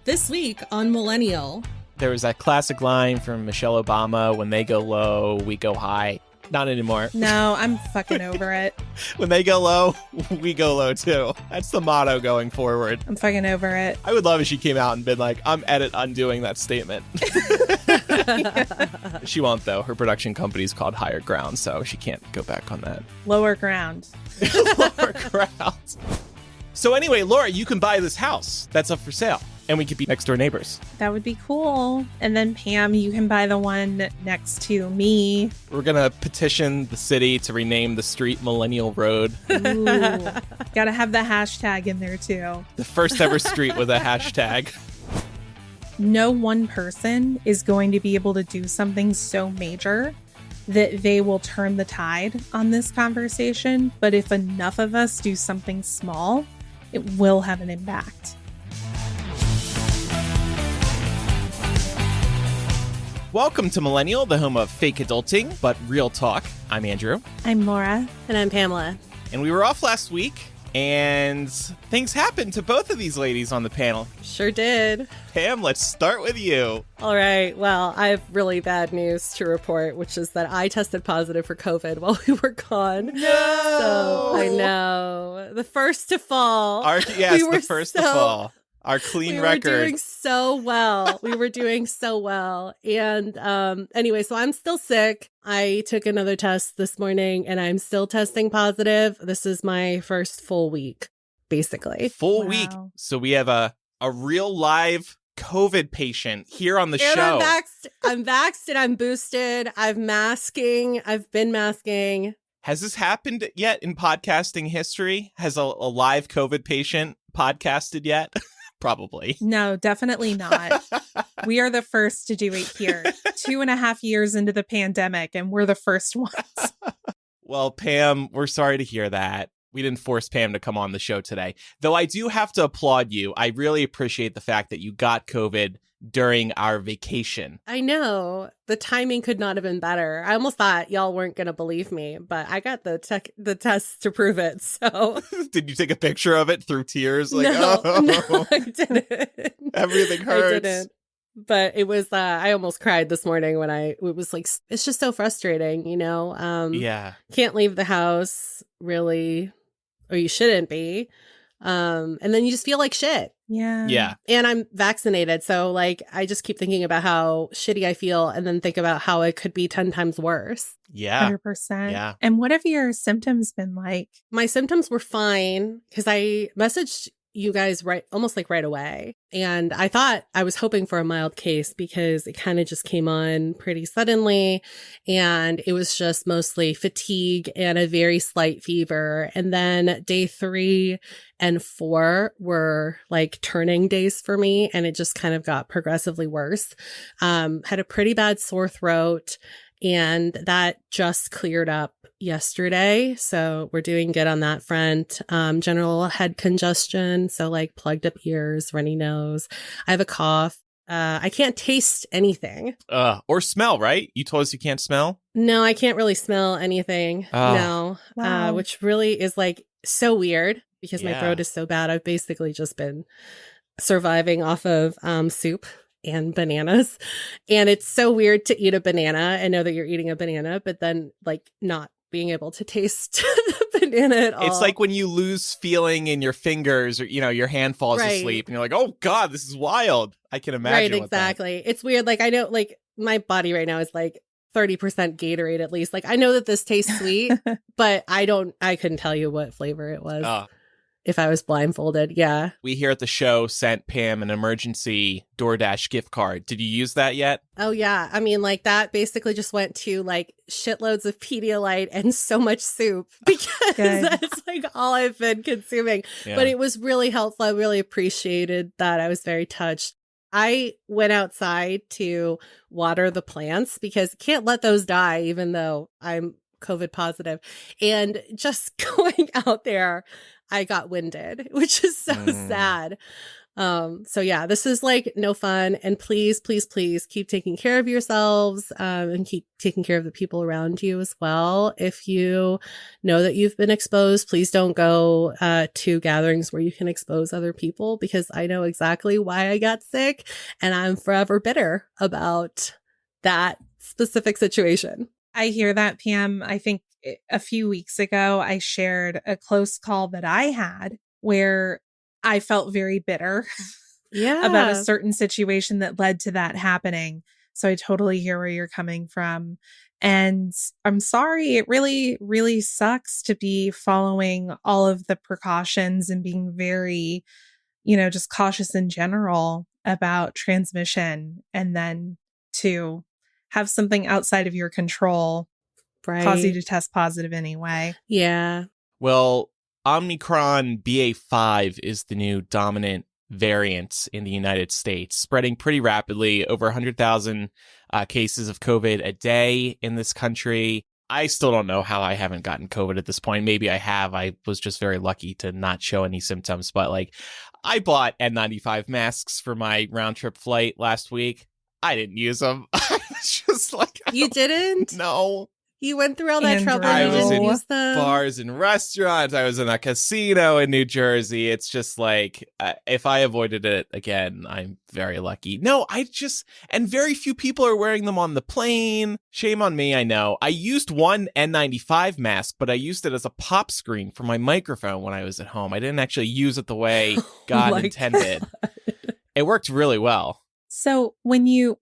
This week on Millennial. There was that classic line from Michelle Obama, when they go low, we go high. Not anymore. No, I'm fucking over it. When they go low, we go low too. That's the motto going forward. I'm fucking over it. I would love if she came out and been like, I'm undoing that statement. Yeah. She won't though. Her production company's called Higher Ground, so she can't go back on that. Lower ground. Lower ground. So anyway, Laura, you can buy this house that's up for sale. And we could be next door neighbors. That would be cool. And then Pam, you can buy the one next to me. We're going to petition the city to rename the street Millennial Road. Ooh. Gotta have the hashtag in there too. The first ever street with a hashtag. No one person is going to be able to do something so major that they will turn the tide on this conversation. But if enough of us do something small, it will have an impact. Welcome to Millennial, the home of fake adulting, but real talk. I'm Andrew. I'm Laura. And I'm Pamela. And we were off last week, and things happened to both of these ladies on the panel. Sure did. Pam, let's start with you. All right. Well, I have really bad news to report, which is that I tested positive for COVID while we were gone. No! So, I know. The first to fall. The first to fall. Our clean record. We were doing so well. We were doing so well. And anyway, so I'm still sick. I took another test this morning and I'm still testing positive. This is my first full week, basically. Full week. So we have a real live COVID patient here on the show. I'm vaxxed and I'm boosted. I'm masking. I've been masking. Has this happened yet in podcasting history? Has a live COVID patient podcasted yet? Probably. No, definitely not. We are the first to do it here. 2.5 years into the pandemic, and we're the first ones. Well, Pam, we're sorry to hear that. We didn't force Pam to come on the show today. Though I do have to applaud you. I really appreciate the fact that you got COVID during our vacation. I know. The timing could not have been better. I almost thought y'all weren't going to believe me, but I got the test to prove it. So did you take a picture of it through tears? Like, no, oh, I didn't. Everything hurts. I didn't. But it was, I almost cried this morning when it was like, it's just so frustrating, you know? Yeah. Can't leave the house, really, or you shouldn't be. And then you just feel like shit. Yeah. Yeah. And I'm vaccinated. So like, I just keep thinking about how shitty I feel and then think about how it could be 10 times worse. Yeah. 100%. Yeah. And what have your symptoms been like? My symptoms were fine because I messaged you guys almost like right away. And I thought I was hoping for a mild case because it kind of just came on pretty suddenly. And it was just mostly fatigue and a very slight fever. And then day 3 and 4 were like turning days for me. And it just kind of got progressively worse. Had a pretty bad sore throat. And that just cleared up yesterday. So we're doing good on that front. General head congestion. So like plugged up ears, runny nose. I have a cough. I can't taste anything. Or smell, right? You told us you can't smell? No, I can't really smell anything. No. Wow. Which really is like so weird because my Yeah. throat is so bad. I've basically just been surviving off of soup and bananas. And it's so weird to eat a banana and know that you're eating a banana, but then like not being able to taste the banana at all. It's like when you lose feeling in your fingers or, your hand falls Right. asleep and you're like, oh God, this is wild. I can imagine. Right, exactly. It's weird. Like I know like my body right now is like 30% Gatorade at least. Like I know that this tastes sweet, but I couldn't tell you what flavor it was. If I was blindfolded, yeah. We here at the show sent Pam an emergency DoorDash gift card. Did you use that yet? Oh, yeah. I mean, like that basically just went to like shitloads of Pedialyte and so much soup because that's like all I've been consuming. Yeah. But it was really helpful. I really appreciated that. I was very touched. I went outside to water the plants because I can't let those die, even though I'm COVID positive. And just going out there, I got winded, which is so sad. So yeah, this is like no fun. And please, please, please keep taking care of yourselves, and keep taking care of the people around you as well. If you know that you've been exposed, please don't go to gatherings where you can expose other people, because I know exactly why I got sick and I'm forever bitter about that specific situation. I hear that, Pam. I think a few weeks ago, I shared a close call that I had where I felt very bitter about a certain situation that led to that happening. So I totally hear where you're coming from. And I'm sorry, it really, really sucks to be following all of the precautions and being very, just cautious in general about transmission, and then to have something outside of your control cause you to test positive anyway. Yeah. Well, Omicron BA.5 is the new dominant variant in the United States, spreading pretty rapidly, over 100,000 cases of COVID a day in this country. I still don't know how I haven't gotten COVID at this point. Maybe I have. I was just very lucky to not show any symptoms. But I bought N95 masks for my round trip flight last week. I didn't use them. I was just you didn't? No. You went through all that trouble I and you was didn't in use them? bars and restaurants. I was in a casino in New Jersey. It's just if I avoided it again, I'm very lucky. No, and very few people are wearing them on the plane. Shame on me, I know. I used one N95 mask, but I used it as a pop screen for my microphone when I was at home. I didn't actually use it the way God intended. God. It worked really well. So when you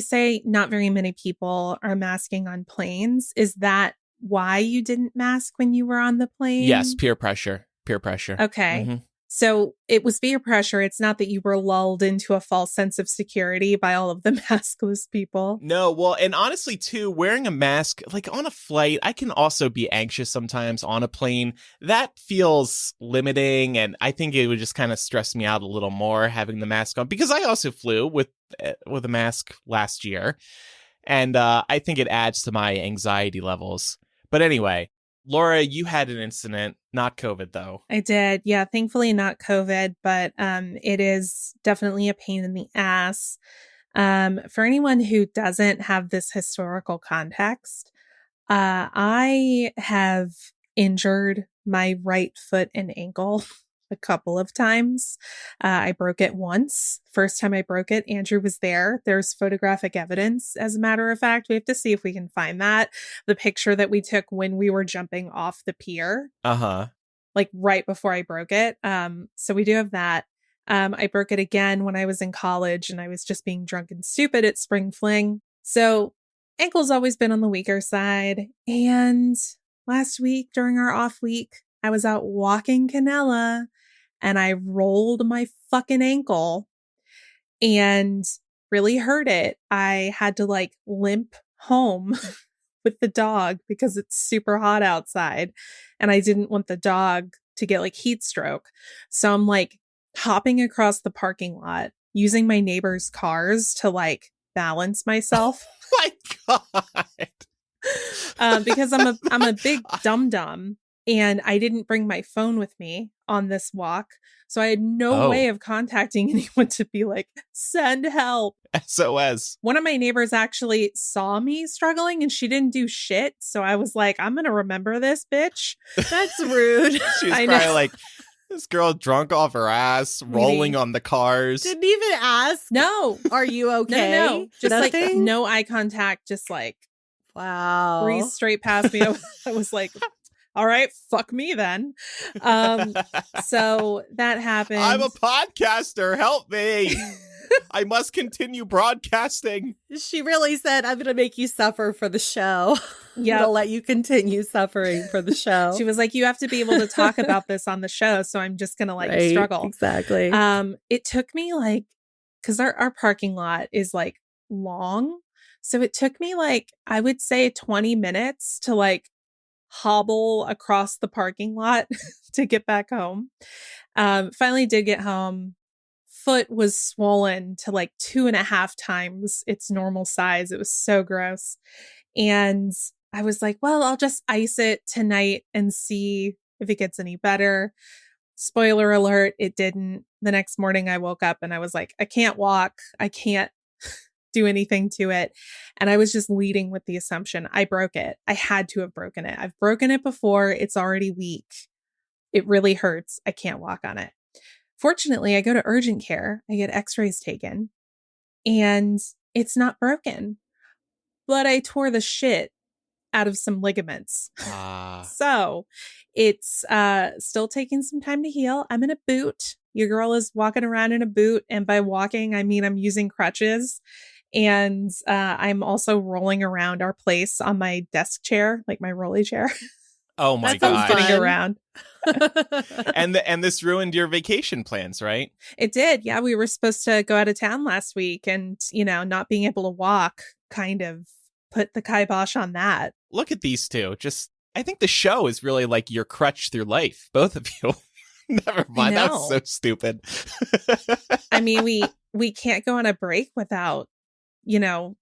say not very many people are masking on planes, is that why you didn't mask when you were on the plane? Yes, peer pressure. Okay. Mm-hmm. So it was peer pressure. It's not that you were lulled into a false sense of security by all of the maskless people. No, well, and honestly, too, wearing a mask, on a flight, I can also be anxious sometimes on a plane. That feels limiting, and I think it would just kind of stress me out a little more having the mask on, because I also flew with a mask last year, and I think it adds to my anxiety levels. But anyway, Laura, you had an incident, not COVID, though. I did. Yeah, thankfully not COVID, but it is definitely a pain in the ass. For anyone who doesn't have this historical context, I have injured my right foot and ankle a couple of times. I broke it once. First time I broke it, Andrew was there. There's photographic evidence, as a matter of fact. We have to see if we can find that. The picture that we took when we were jumping off the pier. Uh-huh. Right before I broke it. So we do have that. I broke it again when I was in college, and I was just being drunk and stupid at spring fling. So ankle's always been on the weaker side. And last week during our off week, I was out walking Canella and I rolled my fucking ankle and really hurt it. I had to limp home with the dog because it's super hot outside and I didn't want the dog to get heat stroke. So I'm hopping across the parking lot using my neighbor's cars to balance myself. Oh my God. Because I'm a big dum-dum. And I didn't bring my phone with me on this walk. So I had no way of contacting anyone to be send help. SOS. One of my neighbors actually saw me struggling and she didn't do shit. So I was I'm going to remember this bitch. That's rude. She's probably this girl drunk off her ass, rolling on the cars. Didn't even ask. No. Are you okay? No. Just no eye contact. Just wow. breeze straight past me. I was all right, fuck me then. So that happened. I'm a podcaster. Help me. I must continue broadcasting. She really said, I'm going to make you suffer for the show. Yeah. I'm going to let you continue suffering for the show. She was you have to be able to talk about this on the show. So I'm just going to struggle. Exactly. It took me because our parking lot is long. So it took me I would say 20 minutes to hobble across the parking lot to get back home. Finally did get home. Foot was swollen to 2.5 times its normal size. It was so gross. And I was well, I'll just ice it tonight and see if it gets any better. Spoiler alert, it didn't. The next morning I woke up and I was like, I can't walk. I can't do anything to it. And I was just leading with the assumption I broke it. I had to have broken it. I've broken it before. It's already weak. It really hurts. I can't walk on it. Fortunately, I go to urgent care. I get x-rays taken and it's not broken, but I tore the shit out of some ligaments. So it's still taking some time to heal. I'm in a boot. Your girl is walking around in a boot. And by walking, I mean I'm using crutches. And I'm also rolling around our place on my desk chair, like my rolly chair. Oh my God. Getting around. And this ruined your vacation plans, right? It did. Yeah, we were supposed to go out of town last week and, not being able to walk kind of put the kibosh on that. Look at these two. I think the show is really like your crutch through life, both of you. Never mind. That's so stupid. I mean, we can't go on a break without,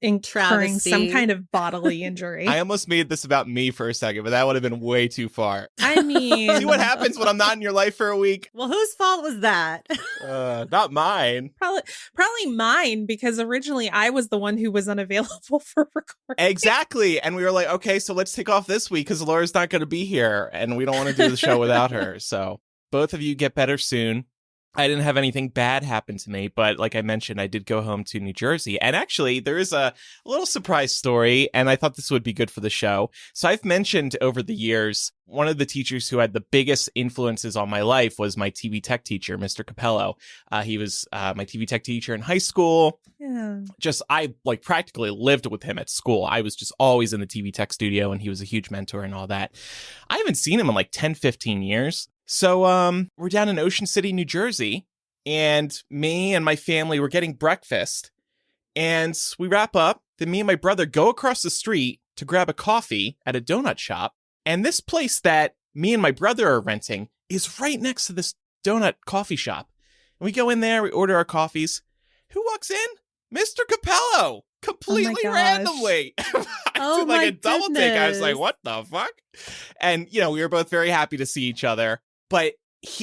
incurring some kind of bodily injury. I almost made this about me for a second, but that would have been way too far. I mean, see what happens when I'm not in your life for a week? Well, whose fault was that? Not mine. Probably mine, because originally I was the one who was unavailable for recording. Exactly. And we were like, okay, so let's take off this week because Laura's not going to be here and we don't want to do the show without her. So both of you get better soon. I didn't have anything bad happen to me, but like I mentioned, I did go home to New Jersey. And actually, there is a little surprise story, and I thought this would be good for the show. So I've mentioned over the years, one of the teachers who had the biggest influences on my life was my TV tech teacher, Mr. Capello. He was my TV tech teacher in high school. Yeah. I practically lived with him at school. I was just always in the TV tech studio, and he was a huge mentor and all that. I haven't seen him in like 10, 15 years. So we're down in Ocean City, New Jersey, and me and my family were getting breakfast, and we wrap up. Then me and my brother go across the street to grab a coffee at a donut shop, and this place that me and my brother are renting is right next to this donut coffee shop. And we go in there, we order our coffees. Who walks in? Mr. Capello! Completely randomly. I did like a double take. I was like, what the fuck? And, we were both very happy to see each other. But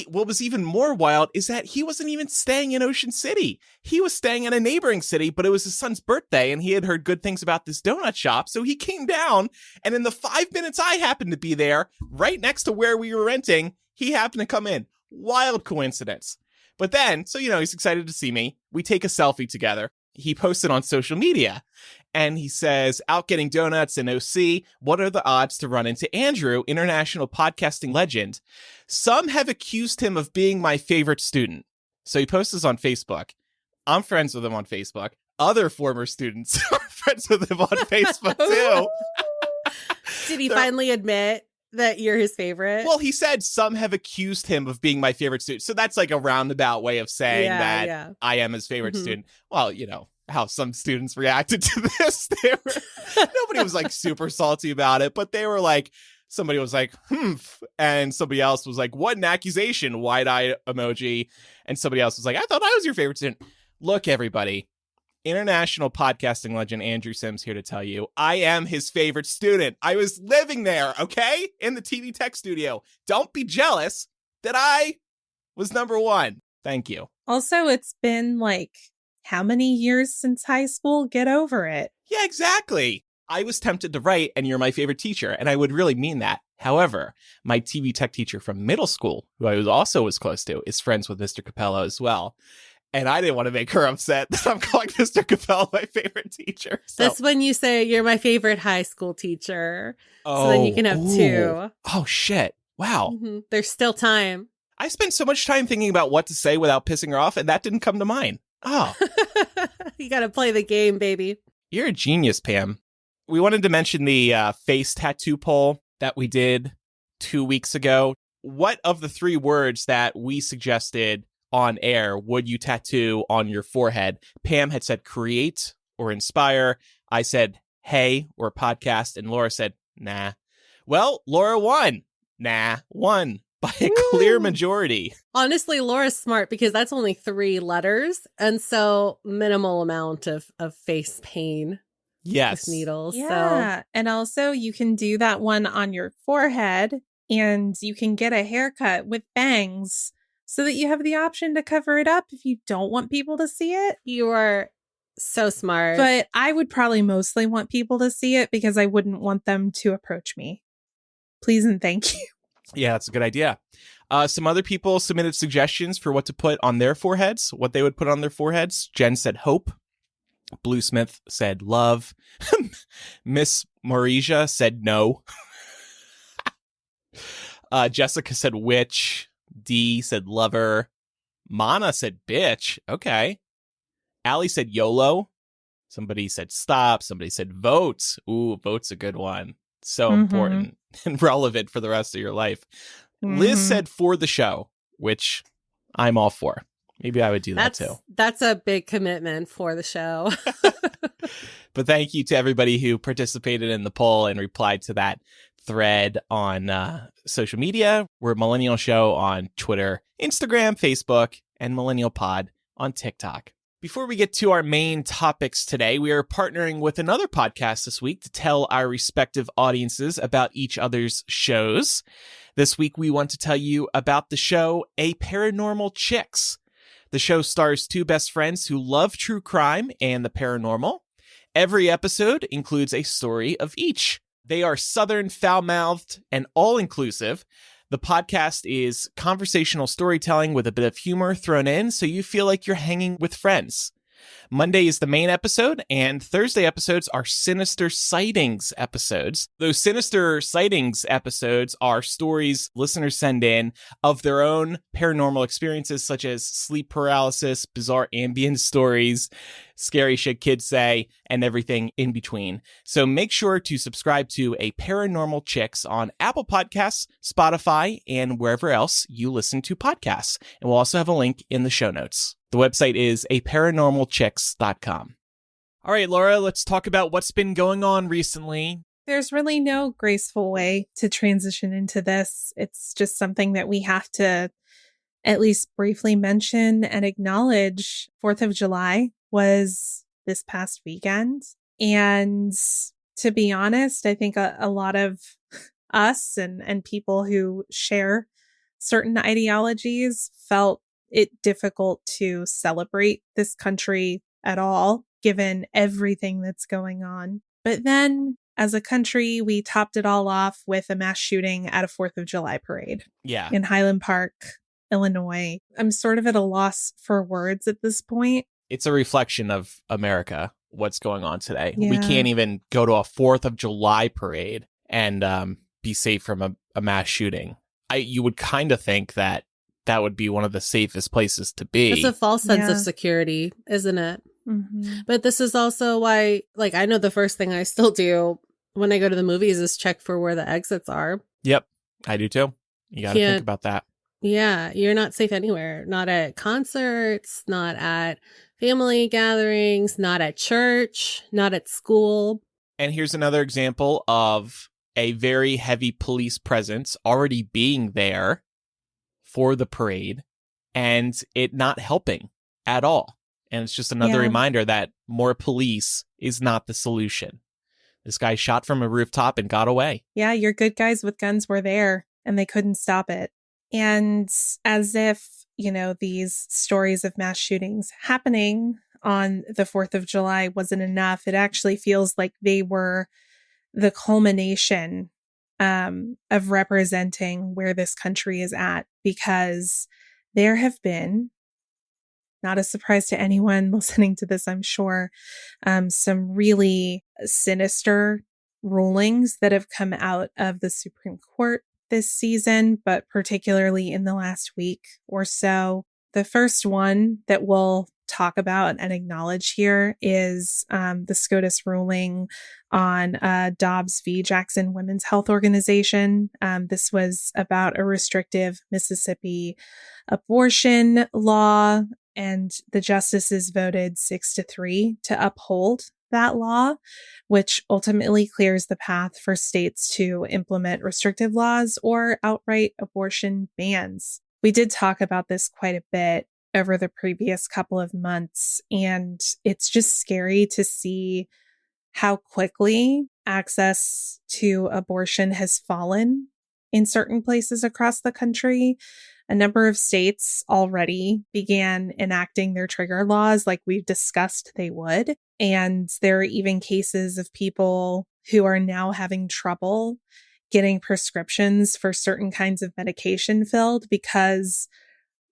what was even more wild is that he wasn't even staying in Ocean City. He was staying in a neighboring city, but it was his son's birthday, and he had heard good things about this donut shop. So he came down, and in the 5 minutes I happened to be there, right next to where we were renting, he happened to come in. Wild coincidence. But then, so, he's excited to see me. We take a selfie together. He posted on social media, and he says, out getting donuts in OC, what are the odds to run into Andrew, international podcasting legend? Some have accused him of being my favorite student. So he posts this on Facebook. I'm friends with him on Facebook. Other former students are friends with him on Facebook, too. Did he finally admit that you're his favorite? Well, he said some have accused him of being my favorite student. So that's like a roundabout way of saying I am his favorite student. Well, how some students reacted to this. Nobody was like super salty about it, but they were like, somebody was like, and somebody else was like, what an accusation, wide-eye emoji. And somebody else was like, I thought I was your favorite student. Look, everybody. International podcasting legend Andrew Sims here to tell you, I am his favorite student. I was living there, okay? In the TV tech studio. Don't be jealous that I was number one. Thank you. Also, it's been like, how many years since high school? Get over it. Yeah, exactly. I was tempted to write, and you're my favorite teacher, and I would really mean that. However, my TV tech teacher from middle school, who I was close to, is friends with Mr. Capello as well. And I didn't want to make her upset that I'm calling Mr. Capello my favorite teacher. So. That's when you say you're my favorite high school teacher. So then you can have two. Oh, shit. Wow. Mm-hmm. There's still time. I spent so much time thinking about what to say without pissing her off, and that didn't come to mind. Oh. You got to play the game, baby. You're a genius, Pam. We wanted to mention the face tattoo poll that we did 2 weeks ago. What of the 3 words that we suggested on air would you tattoo on your forehead? Pam had said create or inspire. I said hey or podcast, and Laura said nah. Well, Laura won. Won by a clear majority. Honestly, Laura's smart because that's only 3 letters, and so minimal amount of face pain. Yes. With needles. Yeah. So. And also you can do that one on your forehead, and you can get a haircut with bangs so that you have the option to cover it up if you don't want people to see it. You are so smart. But I would probably mostly want people to see it because I wouldn't want them to approach me. Please and thank you. Yeah, that's a good idea. Some other people submitted suggestions for what to put on their foreheads, what they would put on their foreheads. Jen said hope. Bluesmith said love. Miss Maurisia said no. Jessica said witch. D said lover. Mana said bitch. Okay. Allie said YOLO. Somebody said stop. Somebody said vote. Ooh, vote's a good one. So important and relevant for the rest of your life. Liz said for the show, which I'm all for. Maybe I would do that too. That's a big commitment for the show. But thank you to everybody who participated in the poll and replied to that thread on social media. We're Millennial Show on Twitter, Instagram, Facebook, and Millennial Pod on TikTok. Before we get to our main topics today, we are partnering with another podcast this week to tell our respective audiences about each other's shows. This week, we want to tell you about the show A Paranormal Chicks. The show stars two best friends who love true crime and the paranormal. Every episode includes a story of each. They are Southern, foul-mouthed, and all-inclusive. The podcast is conversational storytelling with a bit of humor thrown in so you feel like you're hanging with friends. Monday is the main episode, and Thursday episodes are Sinister Sightings episodes. Those Sinister Sightings episodes are stories listeners send in of their own paranormal experiences, such as sleep paralysis, bizarre ambient stories, scary shit kids say, and everything in between. So make sure to subscribe to A Paranormal Chicks on Apple Podcasts, Spotify, and wherever else you listen to podcasts. And we'll also have a link in the show notes. The website is aparanormalchicks.com. All right, Laura, let's talk about what's been going on recently. There's really no graceful way to transition into this. It's just something that we have to at least briefly mention and acknowledge. 4th of July was this past weekend. And to be honest, I think a lot of us and people who share certain ideologies felt it difficult to celebrate this country at all, given everything that's going on. But then, as a country, we topped it all off with a mass shooting at a 4th of July parade. Yeah. In Highland Park, Illinois. I'm sort of at a loss for words at this point. It's a reflection of America, what's going on today. Yeah. We can't even go to a 4th of July parade and be safe from a mass shooting. You would kind of think that would be one of the safest places to be. It's a false sense of security, isn't it? Mm-hmm. But this is also why, like, I know the first thing I still do when I go to the movies is check for where the exits are. Yep, I do too. You got to think about that. Yeah, you're not safe anywhere. Not at concerts, not at family gatherings, not at church, not at school. And here's another example of a very heavy police presence already being there for the parade and it not helping at all. And it's just another reminder that more police is not the solution. This guy shot from a rooftop and got away. Yeah, your good guys with guns were there and they couldn't stop it. And as if, these stories of mass shootings happening on the 4th of July wasn't enough, it actually feels like they were the culmination of representing where this country is at, because there have been, not a surprise to anyone listening to this, I'm sure, some really sinister rulings that have come out of the Supreme Court this season, but particularly in the last week or so. The first one that we'll talk about and acknowledge here is the SCOTUS ruling on Dobbs v. Jackson Women's Health Organization. This was about a restrictive Mississippi abortion law, and the justices voted 6-3 to uphold that law, which ultimately clears the path for states to implement restrictive laws or outright abortion bans. We did talk about this quite a bit over the previous couple of months, and it's just scary to see how quickly access to abortion has fallen in certain places across the country. A number of states already began enacting their trigger laws like we've discussed they would. And there are even cases of people who are now having trouble getting prescriptions for certain kinds of medication filled because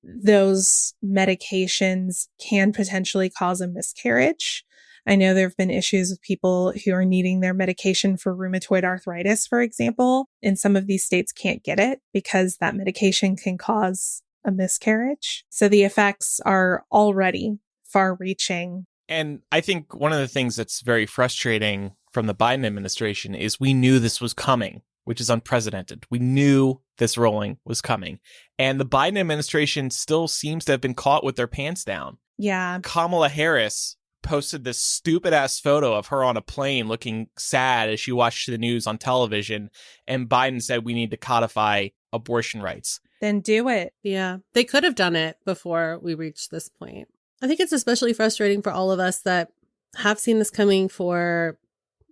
those medications can potentially cause a miscarriage. I know there have been issues with people who are needing their medication for rheumatoid arthritis, for example, and some of these states can't get it because that medication can cause a miscarriage. So the effects are already far reaching. And I think one of the things that's very frustrating from the Biden administration is we knew this was coming, which is unprecedented. We knew this rolling was coming. And the Biden administration still seems to have been caught with their pants down. Yeah. Kamala Harris posted this stupid ass photo of her on a plane looking sad as she watched the news on television. And Biden said we need to codify abortion rights. Then do it. Yeah, they could have done it before we reached this point. I think it's especially frustrating for all of us that have seen this coming for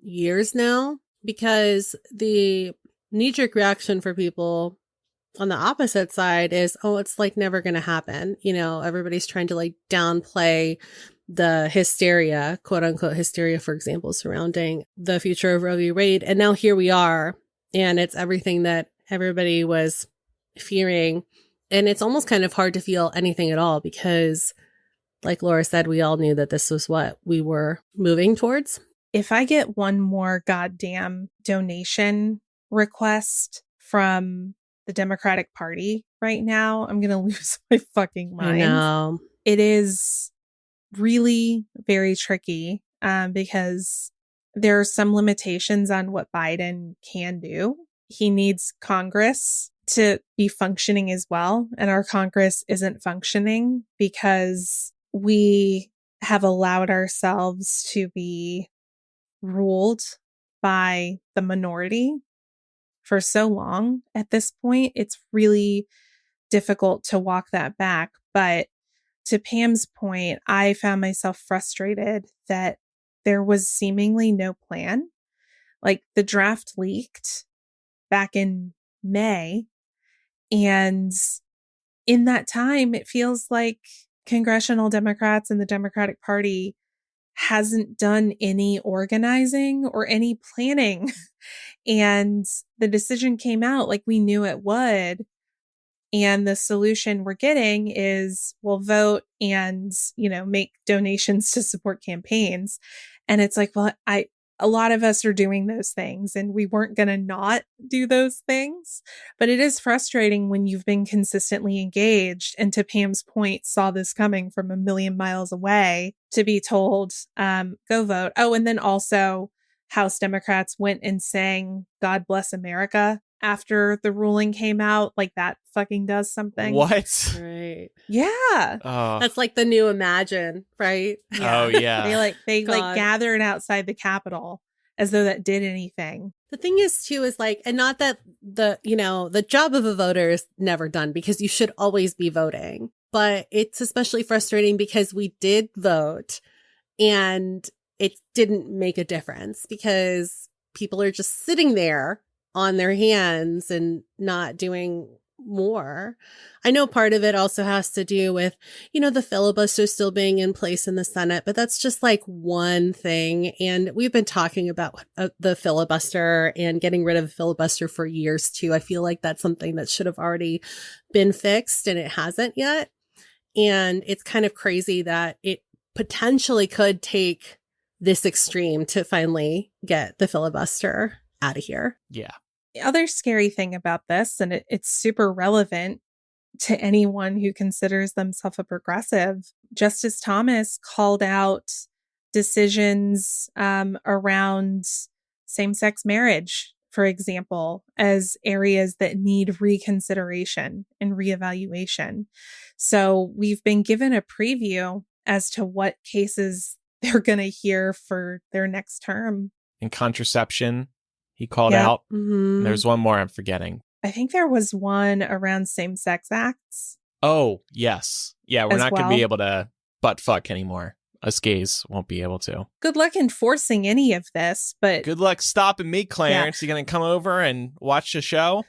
years now, because the knee-jerk reaction for people on the opposite side is, oh, it's like never going to happen. You know, everybody's trying to like downplay the hysteria, quote unquote hysteria, for example, surrounding the future of Roe v. Wade. And now here we are, and it's everything that everybody was fearing. And it's almost kind of hard to feel anything at all because, like Laura said, we all knew that this was what we were moving towards. If I get one more goddamn donation request from the Democratic Party right now, I'm going to lose my fucking mind. I know. It is really very tricky because there are some limitations on what Biden can do. He needs Congress to be functioning as well. And our Congress isn't functioning because we have allowed ourselves to be ruled by the minority for so long. At this point, it's really difficult to walk that back. But to Pam's point, I found myself frustrated that there was seemingly no plan. Like the draft leaked back in May. And in that time, it feels like congressional Democrats and the Democratic Party hasn't done any organizing or any planning. And the decision came out like we knew it would. And the solution we're getting is we'll vote and, you know, make donations to support campaigns. And it's like, well, a lot of us are doing those things and we weren't going to not do those things. But it is frustrating when you've been consistently engaged and, to Pam's point, saw this coming from a million miles away, to be told, go vote. Oh, and then also House Democrats went and sang God Bless America after the ruling came out. Like that fucking does something. What? Right. Yeah. Oh. That's like the new Imagine, right? Oh, yeah. They God. gathered outside the Capitol as though that did anything. The thing is too, is like, and not that the job of a voter is never done because you should always be voting, but it's especially frustrating because we did vote and it didn't make a difference because people are just sitting there on their hands and not doing more. I know part of it also has to do with, the filibuster still being in place in the Senate, but that's just like one thing. And we've been talking about the filibuster and getting rid of the filibuster for years too. I feel like that's something that should have already been fixed and it hasn't yet. And it's kind of crazy that it potentially could take this extreme to finally get the filibuster out of here. Yeah. The other scary thing about this, and it's super relevant to anyone who considers themselves a progressive, Justice Thomas called out decisions around same-sex marriage, for example, as areas that need reconsideration and reevaluation. So we've been given a preview as to what cases they're going to hear for their next term. In contraception, he called out. Mm-hmm. There's one more I'm forgetting. I think there was one around same-sex acts. Oh, yes. Yeah, we're not going to well. be able to butt fuck anymore. Us gays won't be able to. Good luck enforcing any of this, but Good luck stopping me, Clarence. You going to come over and watch the show?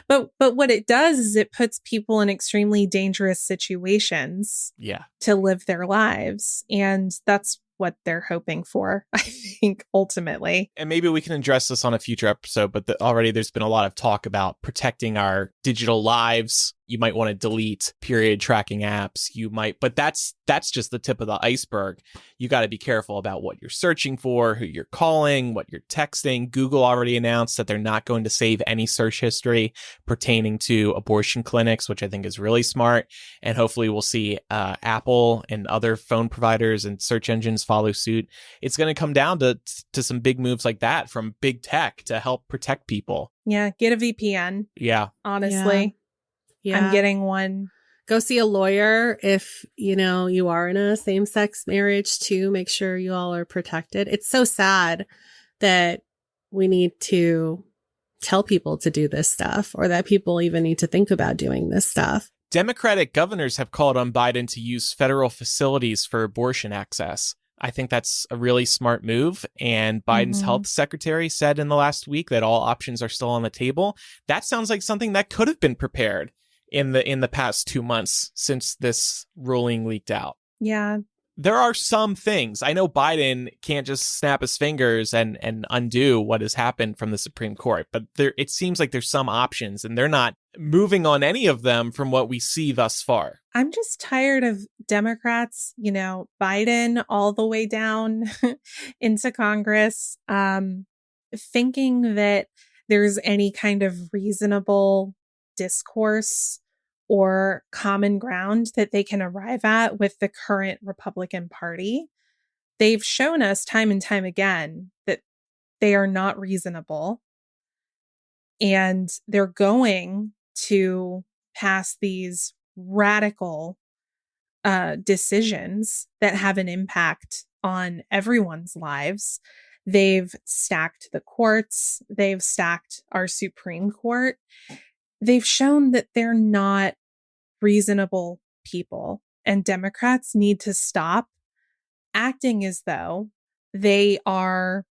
But what it does is it puts people in extremely dangerous situations to live their lives. And that's what they're hoping for, I think, ultimately. And maybe we can address this on a future episode, but already there's been a lot of talk about protecting our digital lives. You might want to delete period tracking apps. You might, but that's just the tip of the iceberg. You got to be careful about what you're searching for, who you're calling, what you're texting. Google already announced that they're not going to save any search history pertaining to abortion clinics, which I think is really smart. And hopefully we'll see Apple and other phone providers and search engines follow suit. It's going to come down to some big moves like that from big tech to help protect people. Yeah, get a VPN. Yeah. Honestly. Yeah. I'm getting one. Go see a lawyer if, you are in a same-sex marriage too. Make sure you all are protected. It's so sad that we need to tell people to do this stuff, or that people even need to think about doing this stuff. Democratic governors have called on Biden to use federal facilities for abortion access. I think that's a really smart move. And Biden's health secretary said in the last week that all options are still on the table. That sounds like something that could have been prepared in the past 2 months since this ruling leaked out. Yeah. There are some things. I know Biden can't just snap his fingers and undo what has happened from the Supreme Court, but it seems like there's some options, and they're not moving on any of them from what we see thus far. I'm just tired of Democrats, Biden all the way down into Congress, thinking that there's any kind of reasonable discourse or common ground that they can arrive at with the current Republican Party. They've shown us time and time again that they are not reasonable, and they're going to pass these radical decisions that have an impact on everyone's lives. They've stacked the courts. They've stacked our Supreme Court. They've shown that they're not reasonable people, and Democrats need to stop acting as though they are,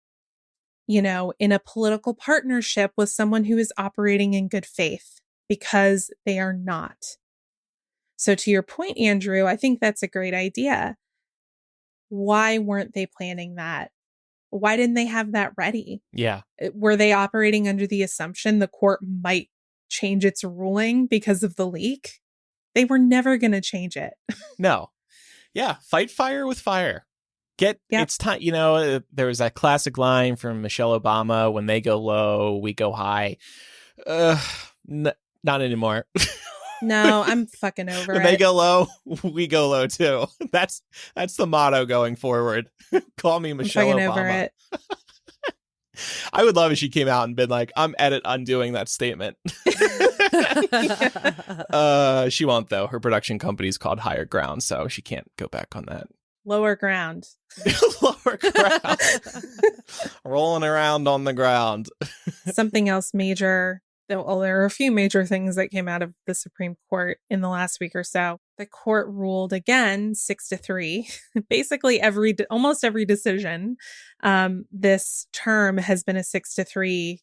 in a political partnership with someone who is operating in good faith, because they are not. So to your point, Andrew, I think that's a great idea. Why weren't they planning that? Why didn't they have that ready? Yeah. Were they operating under the assumption the court might change its ruling because of the leak? They were never going to change it. No. Yeah. Fight fire with fire. It's time. There was that classic line from Michelle Obama: when they go low, we go high. Not anymore. No, I'm fucking over when it. When they go low, we go low too. That's the motto going forward. Call me Michelle Obama. Over it. I would love if she came out and been like, I'm undoing that statement. She won't, though. Her production company's called Higher Ground, so she can't go back on that. Lower ground. Lower ground. Rolling around on the ground. Something else major. Well, there are a few major things that came out of the Supreme Court in the last week or so. The court ruled again 6-3. Basically, almost every decision this term has been a 6-3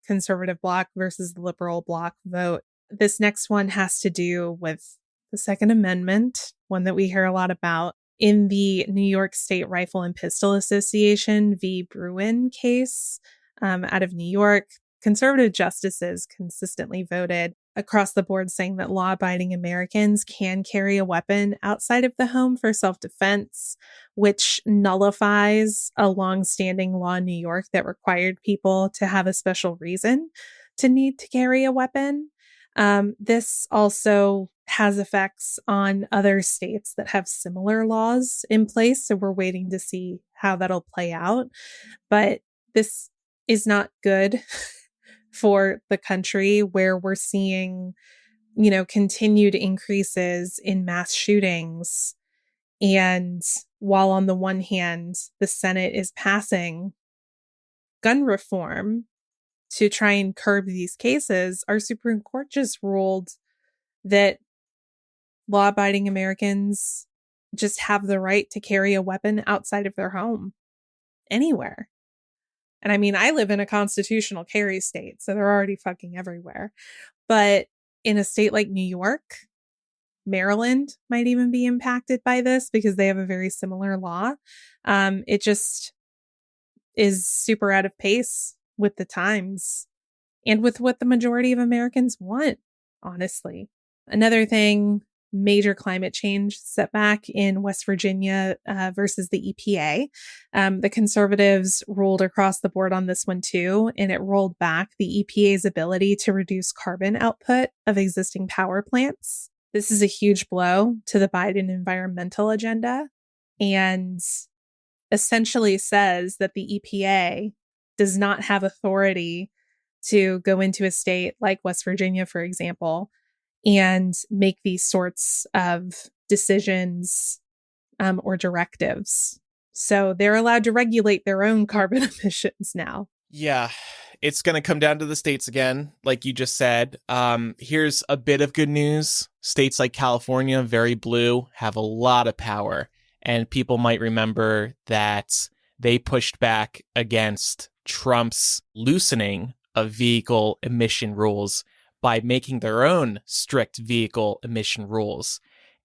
conservative bloc versus the liberal bloc vote. This next one has to do with the Second Amendment, one that we hear a lot about. In the New York State Rifle and Pistol Association v. Bruin case out of New York, conservative justices consistently voted across the board saying that law-abiding Americans can carry a weapon outside of the home for self-defense, which nullifies a long-standing law in New York that required people to have a special reason to need to carry a weapon. This also has effects on other states that have similar laws in place, so we're waiting to see how that'll play out. But this is not good for the country, where we're seeing, continued increases in mass shootings. And while on the one hand, the Senate is passing gun reform to try and curb these cases, our Supreme Court just ruled that law-abiding Americans just have the right to carry a weapon outside of their home, anywhere. And I mean, I live in a constitutional carry state, so they're already fucking everywhere. But in a state like New York, Maryland might even be impacted by this because they have a very similar law. It just is super out of pace with the times and with what the majority of Americans want, honestly. Another thing, major climate change setback in West Virginia versus the EPA. The conservatives ruled across the board on this one too, and it rolled back the EPA's ability to reduce carbon output of existing power plants. This is a huge blow to the Biden environmental agenda and essentially says that the EPA does not have authority to go into a state like West Virginia, for example, and make these sorts of decisions or directives. So they're allowed to regulate their own carbon emissions now. Yeah, it's going to come down to the states again, like you just said. Here's a bit of good news. States like California, very blue, have a lot of power. And people might remember that they pushed back against Trump's loosening of vehicle emission rules by making their own strict vehicle emission rules.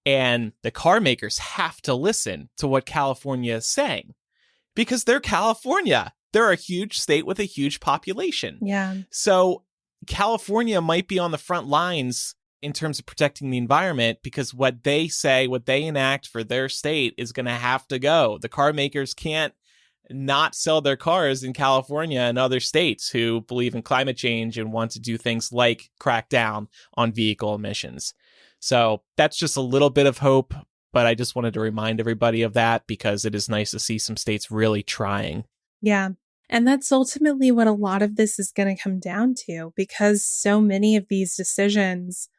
And the car makers have to listen to what California is saying because they're California. They're a huge state with a huge population. Yeah. So California might be on the front lines in terms of protecting the environment because what they say, what they enact for their state is going to have to go. The car makers can't not sell their cars in California and other states who believe in climate change and want to do things like crack down on vehicle emissions. So that's just a little bit of hope, but I just wanted to remind everybody of that because it is nice to see some states really trying. Yeah. And that's ultimately what a lot of this is going to come down to because so many of these decisions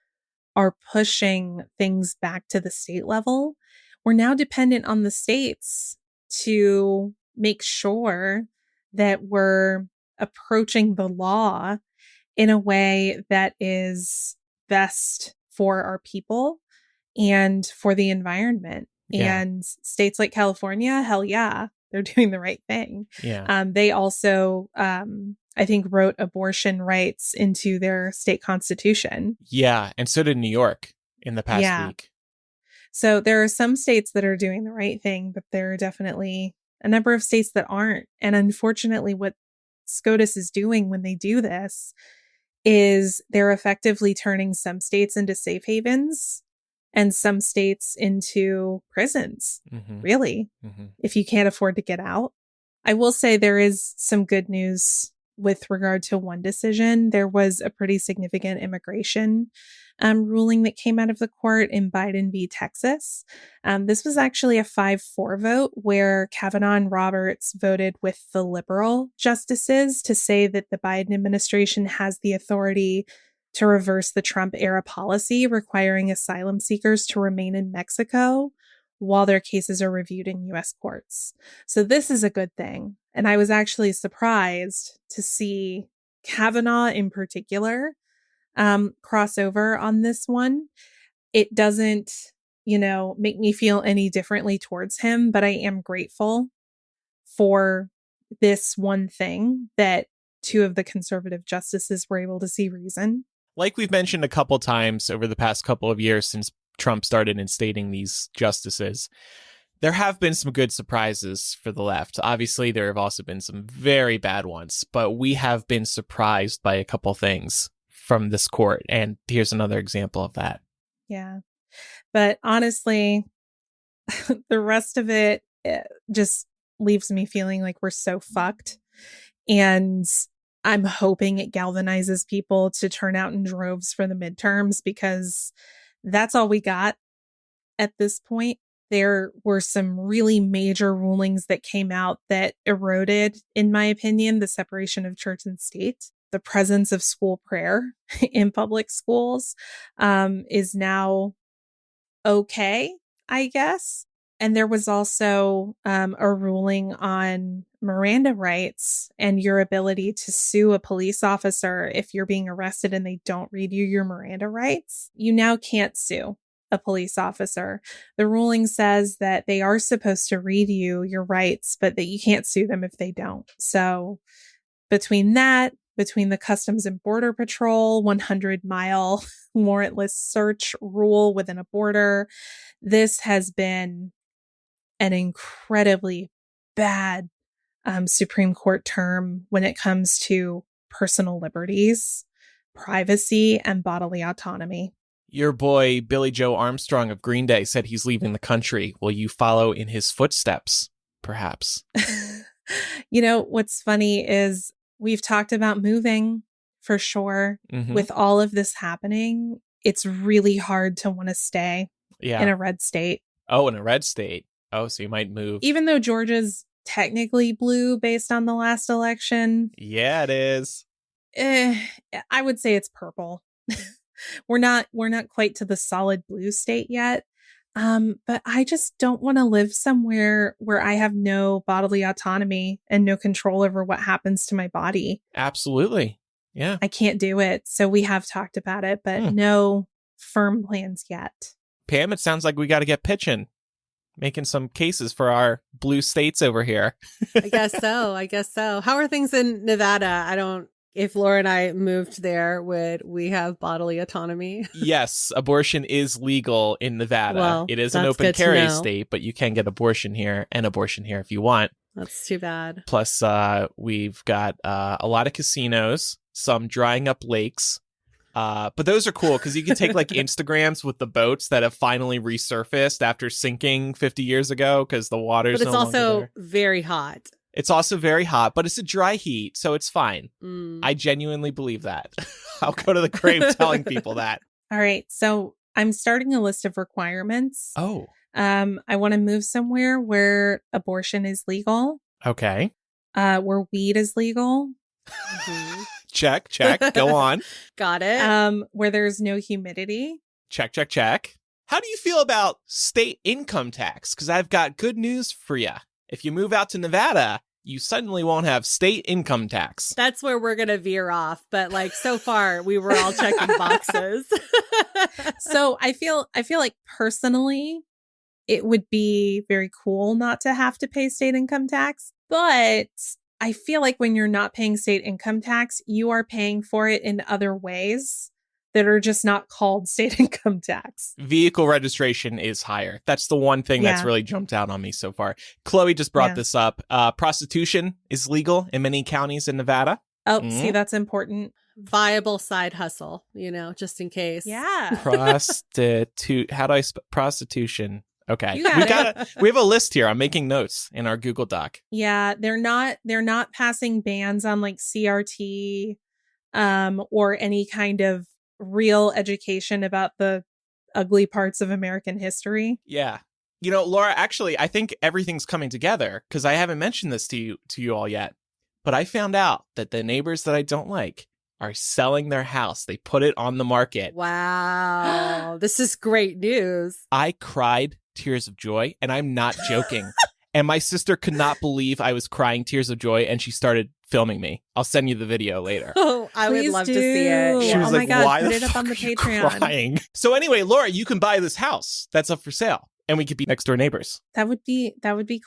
are pushing things back to the state level. We're now dependent on the states to make sure that we're approaching the law in a way that is best for our people and for the environment. Yeah. And states like California, hell yeah, they're doing the right thing. Yeah. They also, I think, wrote abortion rights into their state constitution. Yeah. And so did New York in the past week. So there are some states that are doing the right thing, but there are definitely a number of states that aren't. And unfortunately, what SCOTUS is doing when they do this is they're effectively turning some states into safe havens and some states into prisons, really, if you can't afford to get out. I will say there is some good news with regard to one decision. There was a pretty significant immigration ruling that came out of the court in Biden v. Texas. This was actually a 5-4 vote where Kavanaugh and Roberts voted with the liberal justices to say that the Biden administration has the authority to reverse the Trump-era policy requiring asylum seekers to remain in Mexico while their cases are reviewed in U.S. courts. So this is a good thing. And I was actually surprised to see Kavanaugh in particular cross over on this one. It doesn't, make me feel any differently towards him, but I am grateful for this one thing that two of the conservative justices were able to see reason. Like we've mentioned a couple times over the past couple of years since Trump started instating these justices, there have been some good surprises for the left. Obviously, there have also been some very bad ones, but we have been surprised by a couple things from this court. And here's another example of that. Yeah. But honestly, the rest of it just leaves me feeling like we're so fucked. And I'm hoping it galvanizes people to turn out in droves for the midterms because that's all we got at this point. There were some really major rulings that came out that eroded, in my opinion, the separation of church and state. The presence of school prayer in public schools is now okay, I guess. And there was also a ruling on Miranda rights and your ability to sue a police officer if you're being arrested and they don't read you your Miranda rights. You now can't sue a police officer. The ruling says that they are supposed to read you your rights, but that you can't sue them if they don't. So between the Customs and Border Patrol 100-mile warrantless search rule within a border, this has been an incredibly bad Supreme Court term when it comes to personal liberties, privacy, and bodily autonomy. Your boy, Billy Joe Armstrong of Green Day, said he's leaving the country. Will you follow in his footsteps, perhaps? You know, what's funny is we've talked about moving for sure. Mm-hmm. With all of this happening, it's really hard to want to stay in a red state. Oh, in a red state. Oh, so you might move. Even though Georgia's technically blue based on the last election. Yeah, it is. I would say it's purple. We're not quite to the solid blue state yet. But I just don't want to live somewhere where I have no bodily autonomy and no control over what happens to my body. Absolutely. Yeah. I can't do it. So we have talked about it, but no firm plans yet. Pam, it sounds like we got to get pitching, making some cases for our blue states over here. I guess so. How are things in Nevada? If Laura and I moved there, would we have bodily autonomy? Yes, abortion is legal in Nevada. Well, it is an that's open good to carry know. state, but you can get abortion here if you want. That's too bad. Plus, we've got a lot of casinos, some drying up lakes. But those are cool because you can take like Instagrams with the boats that have finally resurfaced after sinking 50 years ago because the water's But it's no longer also there. very hot. It's also very hot, but it's a dry heat, so it's fine. Mm. I genuinely believe that. I'll go to the grave telling people that. All right. So I'm starting a list of requirements. Oh, I want to move somewhere where abortion is legal, okay. where weed is legal, Mhm. Check. Go on. Got it. where there's no humidity. Check. How do you feel about state income tax? Because I've got good news for you. If you move out to Nevada, you suddenly won't have state income tax. That's where we're going to veer off. But like so far, we were all checking boxes. So I feel like personally, it would be very cool not to have to pay state income tax. But I feel like when you're not paying state income tax, you are paying for it in other ways that are just not called state income tax. Vehicle registration is higher. That's the one thing that's really jumped out on me so far. Chloe just brought this up. Prostitution is legal in many counties in Nevada. Oh, see, that's important. Viable side hustle, just in case. Yeah. How do I prostitution? Okay. You got We have a list here. I'm making notes in our Google Doc. Yeah, they're not passing bans on like CRT or any kind of real education about the ugly parts of American history. Yeah. Laura, actually, I think everything's coming together because I haven't mentioned this to you all yet. But I found out that the neighbors that I don't like are selling their house. They put it on the market. Wow. This is great news. I cried tears of joy, and I'm not joking. And my sister could not believe I was crying tears of joy, and she started filming me. I'll send you the video later. Oh, I would Please love do. to see it. She Yeah. was Oh my like, God, why put the it up fuck on the are you Patreon. crying? So anyway, Laura, you can buy this house that's up for sale, and we could be next door neighbors. That would be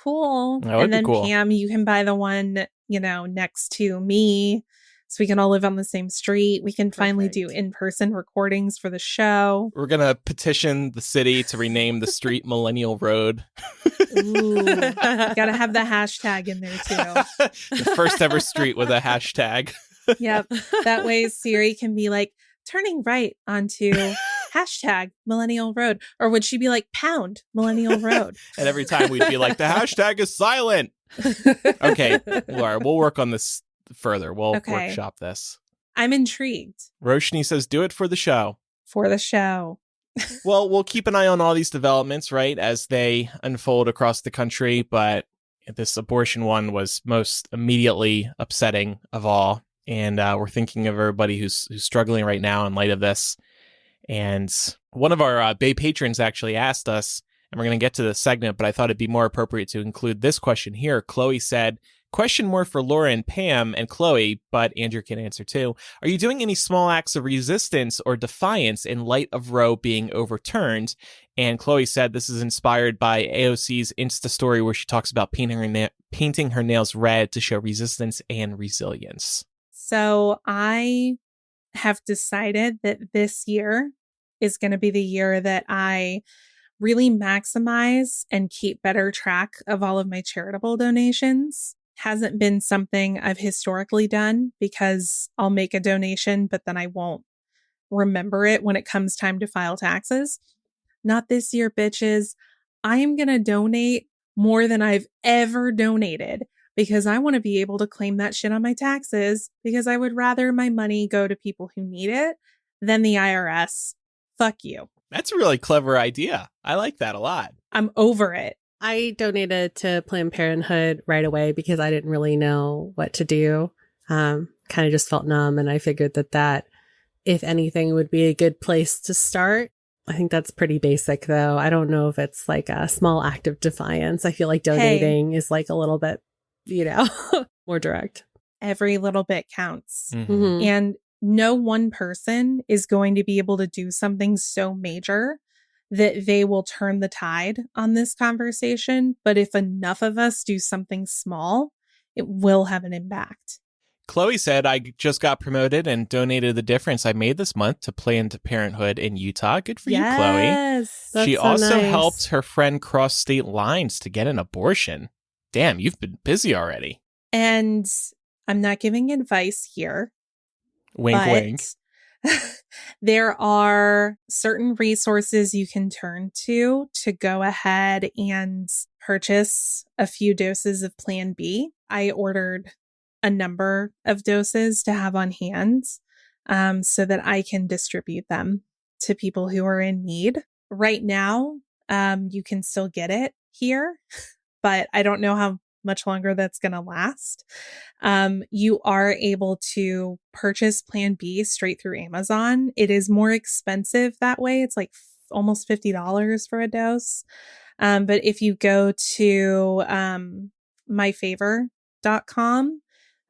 cool. That would and be then cool. Pam, you can buy the one, next to me. So we can all live on the same street. We can finally do Perfect. in-person recordings for the show. We're going to petition the city to rename the street Millennial Road. Ooh, gotta have the hashtag in there too. The first ever street with a hashtag. Yep. That way Siri can be like, turning right onto hashtag Millennial Road. Or would she be like, pound Millennial Road? And every time we'd be like, the hashtag is silent. Okay, Laura, we'll work on this further. We'll workshop this. I'm intrigued. Roshni says, do it for the show. For the show. Well, we'll keep an eye on all these developments, right, as they unfold across the country. But this abortion one was most immediately upsetting of all. And we're thinking of everybody who's struggling right now in light of this. And one of our Bay patrons actually asked us, and we're going to get to this segment, but I thought it'd be more appropriate to include this question here. Chloe said, Question more for Laura and Pam and Chloe, but Andrew can answer too. Are you doing any small acts of resistance or defiance in light of Roe being overturned? And Chloe said this is inspired by AOC's Insta story where she talks about painting her nails red to show resistance and resilience. So I have decided that this year is going to be the year that I really maximize and keep better track of all of my charitable donations. Hasn't been something I've historically done because I'll make a donation, but then I won't remember it when it comes time to file taxes. Not this year, bitches. I am going to donate more than I've ever donated because I want to be able to claim that shit on my taxes because I would rather my money go to people who need it than the IRS. Fuck you. That's a really clever idea. I like that a lot. I'm over it. I donated to Planned Parenthood right away because I didn't really know what to do. Kind of just felt numb. And I figured that, if anything, would be a good place to start. I think that's pretty basic, though. I don't know if it's like a small act of defiance. I feel like donating is like a little bit, more direct. Every little bit counts. Mm-hmm. And no one person is going to be able to do something so major that they will turn the tide on this conversation. But if enough of us do something small, it will have an impact. Chloe said, I just got promoted and donated the difference I made this month to Planned Parenthood in Utah. Good for you, Chloe. Yes. She also helped her friend cross state lines to get an abortion. Damn, you've been busy already. And I'm not giving advice here. Wink, wink. There are certain resources you can turn to go ahead and purchase a few doses of Plan B. I ordered a number of doses to have on hand so that I can distribute them to people who are in need. Right now, you can still get it here, but I don't know how much longer that's going to last. You are able to purchase Plan B straight through Amazon. It is more expensive that way. It's like almost $50 for a dose. But if you go to myfavor.com,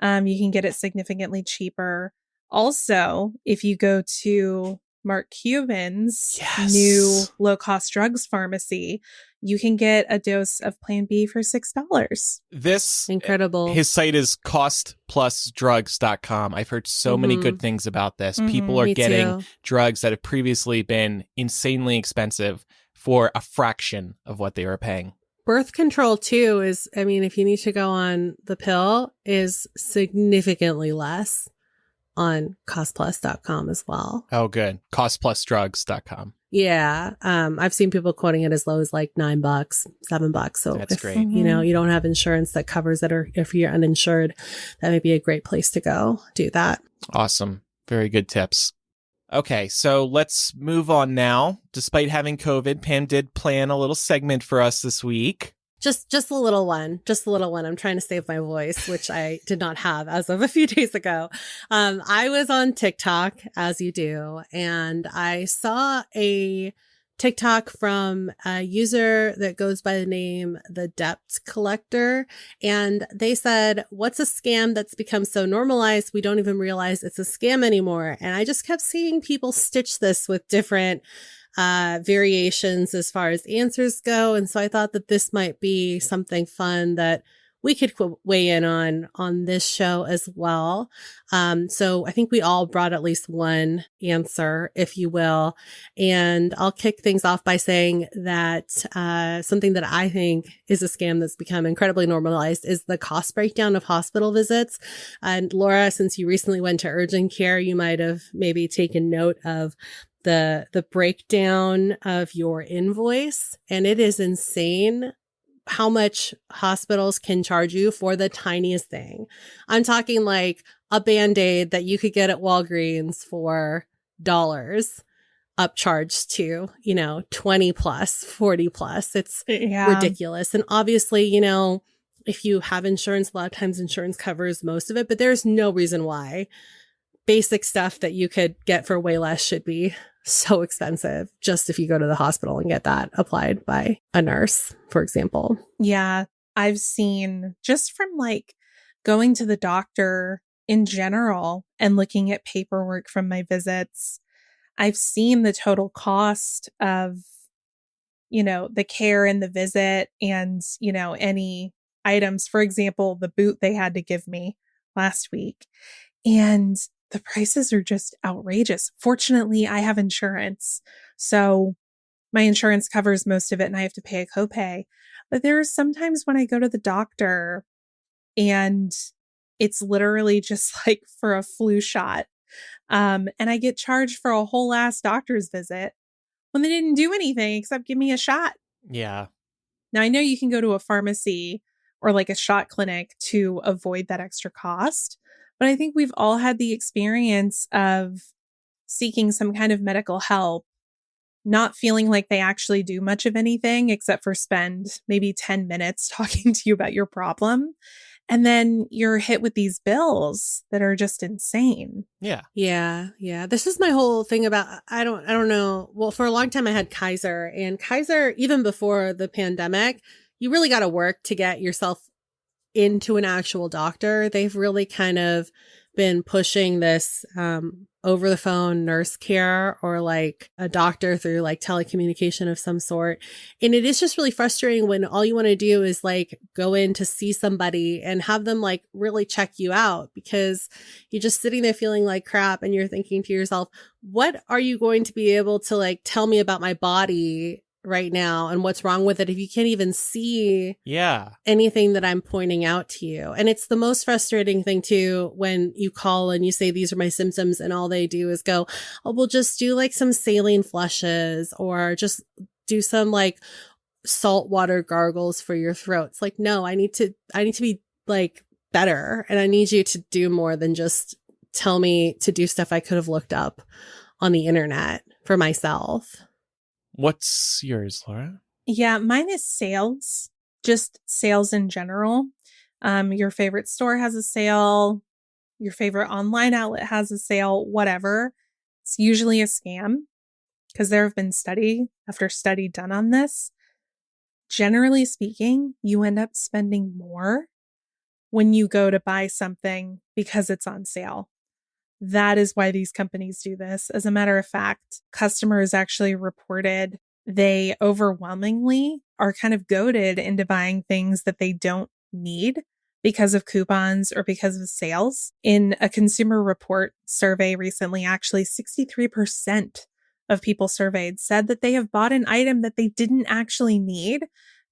you can get it significantly cheaper. Also, if you go to Mark Cuban's new low-cost drugs pharmacy, you can get a dose of Plan B for $6. This incredible. His site is costplusdrugs.com. I've heard so many good things about this. People are getting drugs that have previously been insanely expensive for a fraction of what they were paying. Birth control, too, is, if you need to go on the pill, is significantly less on costplus.com as well. Oh, good. Costplusdrugs.com. Yeah. I've seen people quoting it as low as like $9, $7. So that's great. You don't have insurance that covers it, or if you're uninsured, that may be a great place to go do that. Awesome. Very good tips. Okay, so let's move on now. Despite having COVID, Pam did plan a little segment for us this week. Just a little one. I'm trying to save my voice, which I did not have as of a few days ago. I was on TikTok, as you do, and I saw a TikTok from a user that goes by the name The Debt Collector. And they said, what's a scam that's become so normalized we don't even realize it's a scam anymore? And I just kept seeing people stitch this with different variations as far as answers go. And so I thought that this might be something fun that we could weigh in on this show as well. So I think we all brought at least one answer, if you will. And I'll kick things off by saying that something that I think is a scam that's become incredibly normalized is the cost breakdown of hospital visits. And Laura, since you recently went to urgent care, you might have maybe taken note of the breakdown of your invoice. And it is insane how much hospitals can charge you for the tiniest thing. I'm talking like a Band-Aid that you could get at Walgreens for dollars upcharged to, 20 plus, 40 plus. It's ridiculous. And obviously, if you have insurance, a lot of times insurance covers most of it, but there's no reason why basic stuff that you could get for way less should be so expensive just if you go to the hospital and get that applied by a nurse, for example. Yeah, I've seen just from like going to the doctor in general and looking at paperwork from my visits, I've seen the total cost of, the care and the visit and, any items, for example, the boot they had to give me last week. And the prices are just outrageous. Fortunately, I have insurance. So my insurance covers most of it and I have to pay a copay. But there are sometimes when I go to the doctor and it's literally just like for a flu shot. And I get charged for a whole ass doctor's visit when they didn't do anything except give me a shot. Yeah. Now, I know you can go to a pharmacy or like a shot clinic to avoid that extra cost, but I think we've all had the experience of seeking some kind of medical help, not feeling like they actually do much of anything except for spend maybe 10 minutes talking to you about your problem. And then you're hit with these bills that are just insane. Yeah. Yeah. Yeah. This is my whole thing about, I don't know. Well, for a long time I had Kaiser, and Kaiser, even before the pandemic, you really got to work to get yourself into an actual doctor. They've really kind of been pushing this, over the phone nurse care or like a doctor through like telecommunication of some sort. And it is just really frustrating when all you want to do is like go in to see somebody and have them like really check you out, because you're just sitting there feeling like crap and you're thinking to yourself, what are you going to be able to like tell me about my body right now and what's wrong with it if you can't even see anything that I'm pointing out to you? And it's the most frustrating thing too when you call and you say, these are my symptoms, and all they do is go, oh, we'll just do like some saline flushes or just do some like salt water gargles for your throat. It's like, no, I need to be like better, and I need you to do more than just tell me to do stuff I could have looked up on the internet for myself. What's yours, Laura? Yeah, mine is sales, just sales in general. Your favorite store has a sale, your favorite online outlet has a sale, whatever. It's usually a scam because there have been study after study done on this. Generally speaking, you end up spending more when you go to buy something because it's on sale. That is why these companies do this. As a matter of fact, customers actually reported they overwhelmingly are kind of goaded into buying things that they don't need because of coupons or because of sales. In a consumer report survey recently, actually 63% of people surveyed said that they have bought an item that they didn't actually need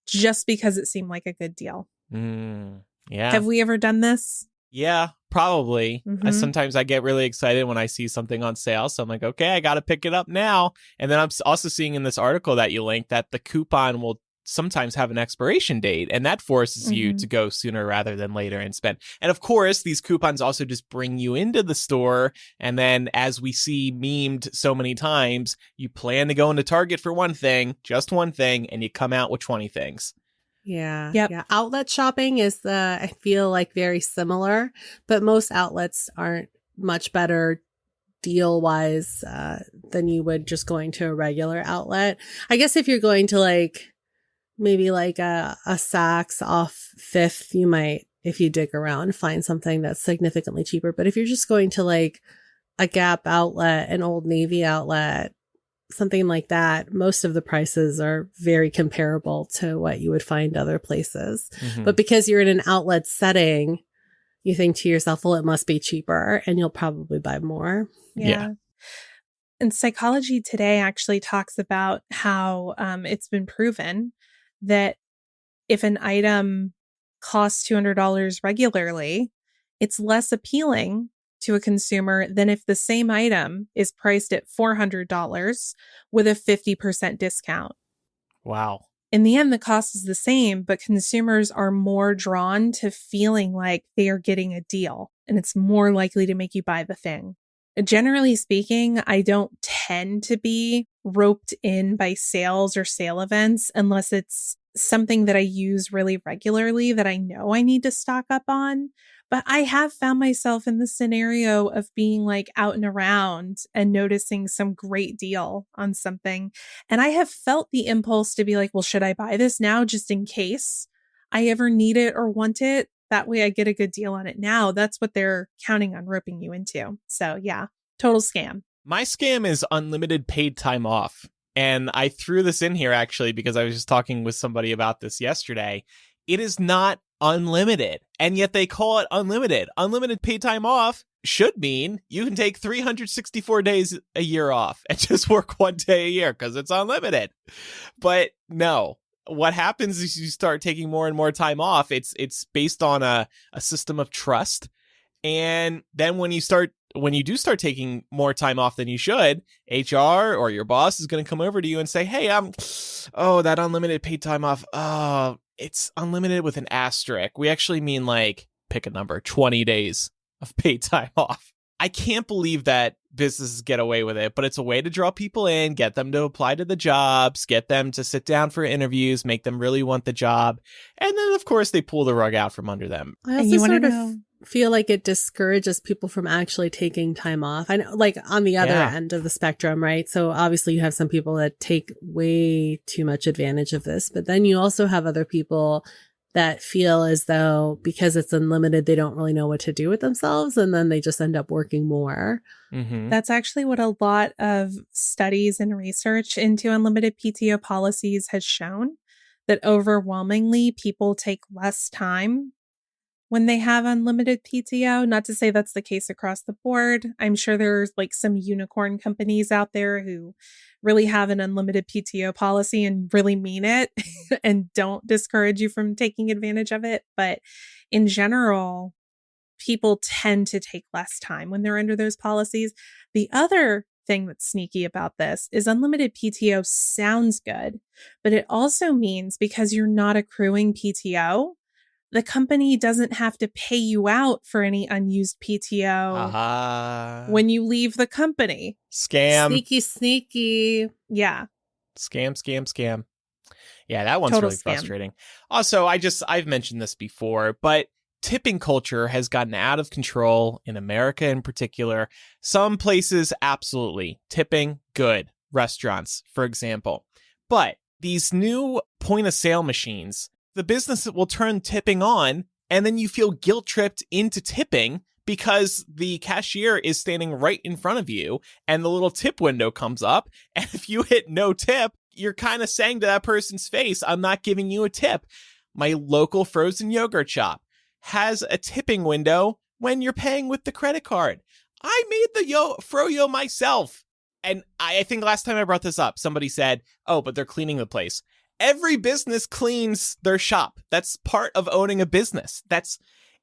just because it seemed like a good deal. Yeah. Have we ever done this? Yeah, probably. Mm-hmm. Sometimes I get really excited when I see something on sale. So I'm like, okay, I got to pick it up now. And then I'm also seeing in this article that you linked that the coupon will sometimes have an expiration date. And that forces you to go sooner rather than later and spend. And of course, these coupons also just bring you into the store. And then as we see memed so many times, you plan to go into Target for one thing, just one thing, and you come out with 20 things. Yeah. Yep. Yeah. Outlet shopping is I feel like very similar, but most outlets aren't much better deal wise than you would just going to a regular outlet. I guess if you're going to like maybe like a Saks off Fifth, you might, if you dig around, find something that's significantly cheaper. But if you're just going to like a Gap outlet, an Old Navy outlet, something like that, most of the prices are very comparable to what you would find other places. But because you're in an outlet setting, you think to yourself, well, it must be cheaper, and you'll probably buy more. Yeah. And Psychology Today actually talks about how it's been proven that if an item costs $200 regularly, it's less appealing to a consumer than if the same item is priced at $400 with a 50% discount. Wow. In the end, the cost is the same, but consumers are more drawn to feeling like they are getting a deal, and it's more likely to make you buy the thing. Generally speaking, I don't tend to be roped in by sales or sale events unless it's something that I use really regularly that I know I need to stock up on. But I have found myself in the scenario of being like out and around and noticing some great deal on something. And I have felt the impulse to be like, well, should I buy this now just in case I ever need it or want it? That way I get a good deal on it now. That's what they're counting on roping you into. So yeah, total scam. My scam is unlimited paid time off. And I threw this in here actually because I was just talking with somebody about this yesterday. It is not unlimited, and yet they call it unlimited. Unlimited paid time off should mean you can take 364 days a year off and just work 1 day a year because it's unlimited. But no, what happens is you start taking more and more time off. It's based on a system of trust. And then when you do start taking more time off than you should, HR or your boss is going to come over to you and say, hey, that unlimited paid time off, it's unlimited with an asterisk. We actually mean like, pick a number, 20 days of paid time off. I can't believe that businesses get away with it, but it's a way to draw people in, get them to apply to the jobs, get them to sit down for interviews, make them really want the job. And then, of course, they pull the rug out from under them. I also sort of feel like it discourages people from actually taking time off. I know, like on the other end of the spectrum, right? So obviously you have some people that take way too much advantage of this, but then you also have other people that feel as though because it's unlimited, they don't really know what to do with themselves. And then they just end up working more. Mm-hmm. That's actually what a lot of studies and research into unlimited PTO policies has shown, that overwhelmingly people take less time when they have unlimited PTO. Not to say that's the case across the board. I'm sure there's like some unicorn companies out there who really have an unlimited PTO policy and really mean it and don't discourage you from taking advantage of it. But in general, people tend to take less time when they're under those policies. The other thing that's sneaky about this is unlimited PTO sounds good, but it also means because you're not accruing PTO, the company doesn't have to pay you out for any unused PTO when you leave the company. Scam. Sneaky. Yeah. Scam. Yeah, that one's Total really scam. frustrating. Also, I've mentioned this before, but tipping culture has gotten out of control in America in particular. Some places, absolutely. Tipping, good. Restaurants, for example. But these new point of sale machines, the business will turn tipping on, and then you feel guilt tripped into tipping because the cashier is standing right in front of you and the little tip window comes up. And if you hit no tip, you're kind of saying to that person's face, I'm not giving you a tip. My local frozen yogurt shop has a tipping window when you're paying with the credit card. I made the froyo myself. And I think last time I brought this up, somebody said, oh, but they're cleaning the place. Every business cleans their shop. That's part of owning a business.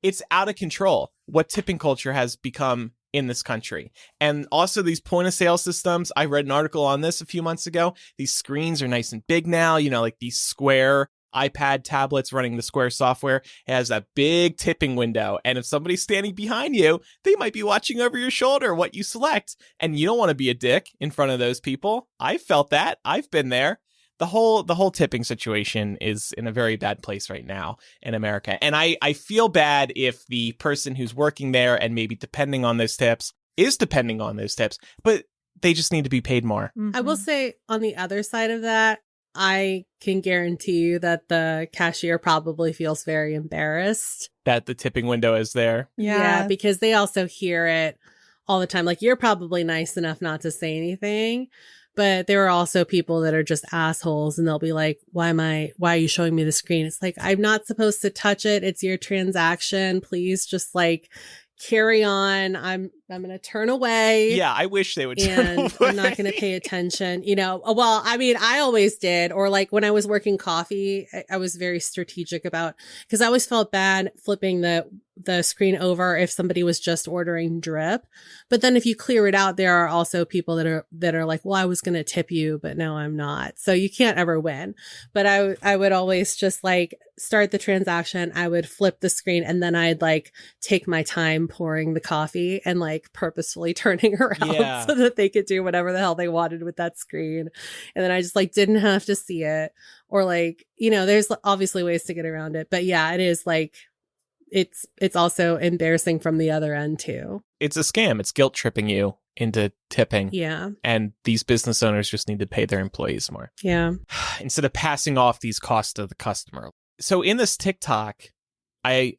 It's out of control what tipping culture has become in this country. And also these point of sale systems. I read an article on this a few months ago. These screens are nice and big now, like these Square iPad tablets running the Square software. It has that big tipping window. And if somebody's standing behind you, they might be watching over your shoulder what you select. And you don't want to be a dick in front of those people. I felt that. I've been there. The whole tipping situation is in a very bad place right now in America. And I feel bad if the person who's working there and maybe depending on those tips, but they just need to be paid more. Mm-hmm. I will say on the other side of that, I can guarantee you that the cashier probably feels very embarrassed that the tipping window is there. Yeah, because they also hear it all the time. Like, you're probably nice enough not to say anything. But there are also people that are just assholes and they'll be like, why are you showing me the screen? It's like, I'm not supposed to touch it. It's your transaction. Please just like carry on. I'm going to turn away. Yeah, I wish they would turn away. I'm not going to pay attention. Well, I mean, I always did. Or like when I was working coffee, I was very strategic about, because I always felt bad flipping the screen over if somebody was just ordering drip. But then if you clear it out, there are also people that are like, well, I was going to tip you, but now I'm not. So you can't ever win. But I would always just like start the transaction. I would flip the screen and then I'd like take my time pouring the coffee and like purposefully turning her out so that they could do whatever the hell they wanted with that screen. And then I just like didn't have to see it, or like, there's obviously ways to get around it. But yeah, it is like, it's also embarrassing from the other end too. It's a scam. It's guilt tripping you into tipping. Yeah. And these business owners just need to pay their employees more. Yeah. Instead of passing off these costs to the customer. So in this TikTok,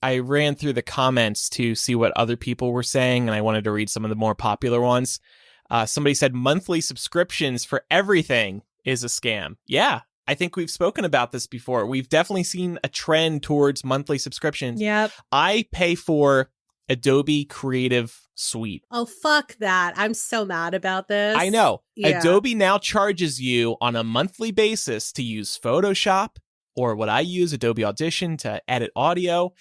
I ran through the comments to see what other people were saying, and I wanted to read some of the more popular ones. Somebody said monthly subscriptions for everything is a scam. Yeah, I think we've spoken about this before. We've definitely seen a trend towards monthly subscriptions. Yep. I pay for Adobe Creative Suite. Oh, fuck that. I'm so mad about this. I know. Yeah. Adobe now charges you on a monthly basis to use Photoshop, or what I use, Adobe Audition, to edit audio.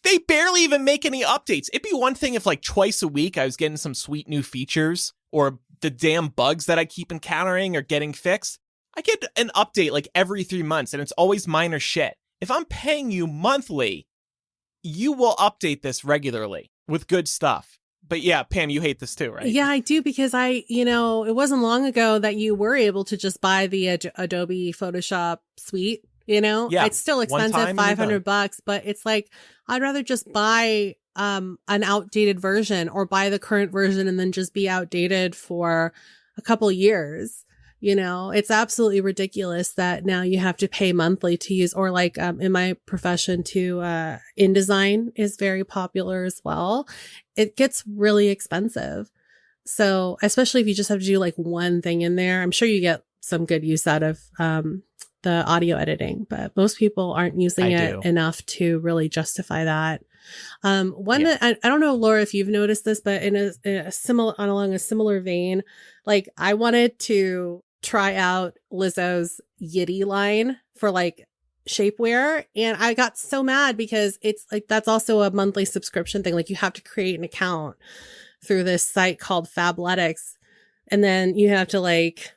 They barely even make any updates. It'd be one thing if like twice a week I was getting some sweet new features, or the damn bugs that I keep encountering are getting fixed. I get an update like every 3 months, and it's always minor shit. If I'm paying you monthly, you will update this regularly with good stuff. But yeah, Pam, you hate this too, right? Yeah, I do, because it wasn't long ago that you were able to just buy the Adobe Photoshop suite. Yeah, it's still expensive, $500, but it's like, I'd rather just buy an outdated version, or buy the current version and then just be outdated for a couple years. It's absolutely ridiculous that now you have to pay monthly to use, or like in my profession too, InDesign is very popular as well. It gets really expensive. So especially if you just have to do like one thing in there, I'm sure you get some good use out of the audio editing, but most people aren't using it enough to really justify that. That I don't know, Laura, if you've noticed this, but along a similar vein, like I wanted to try out Lizzo's Yitty line for like shapewear, and I got so mad because it's like that's also a monthly subscription thing. Like you have to create an account through this site called Fabletics, and then you have to like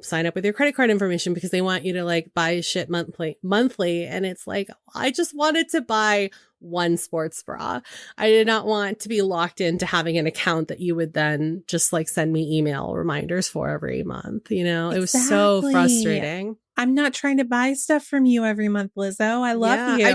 sign up with your credit card information because they want you to like buy shit monthly. And it's like, I just wanted to buy one sports bra. I did not want to be locked into having an account that you would then just like send me email reminders for every month. It was so frustrating. I'm not trying to buy stuff from you every month, Lizzo. I love you.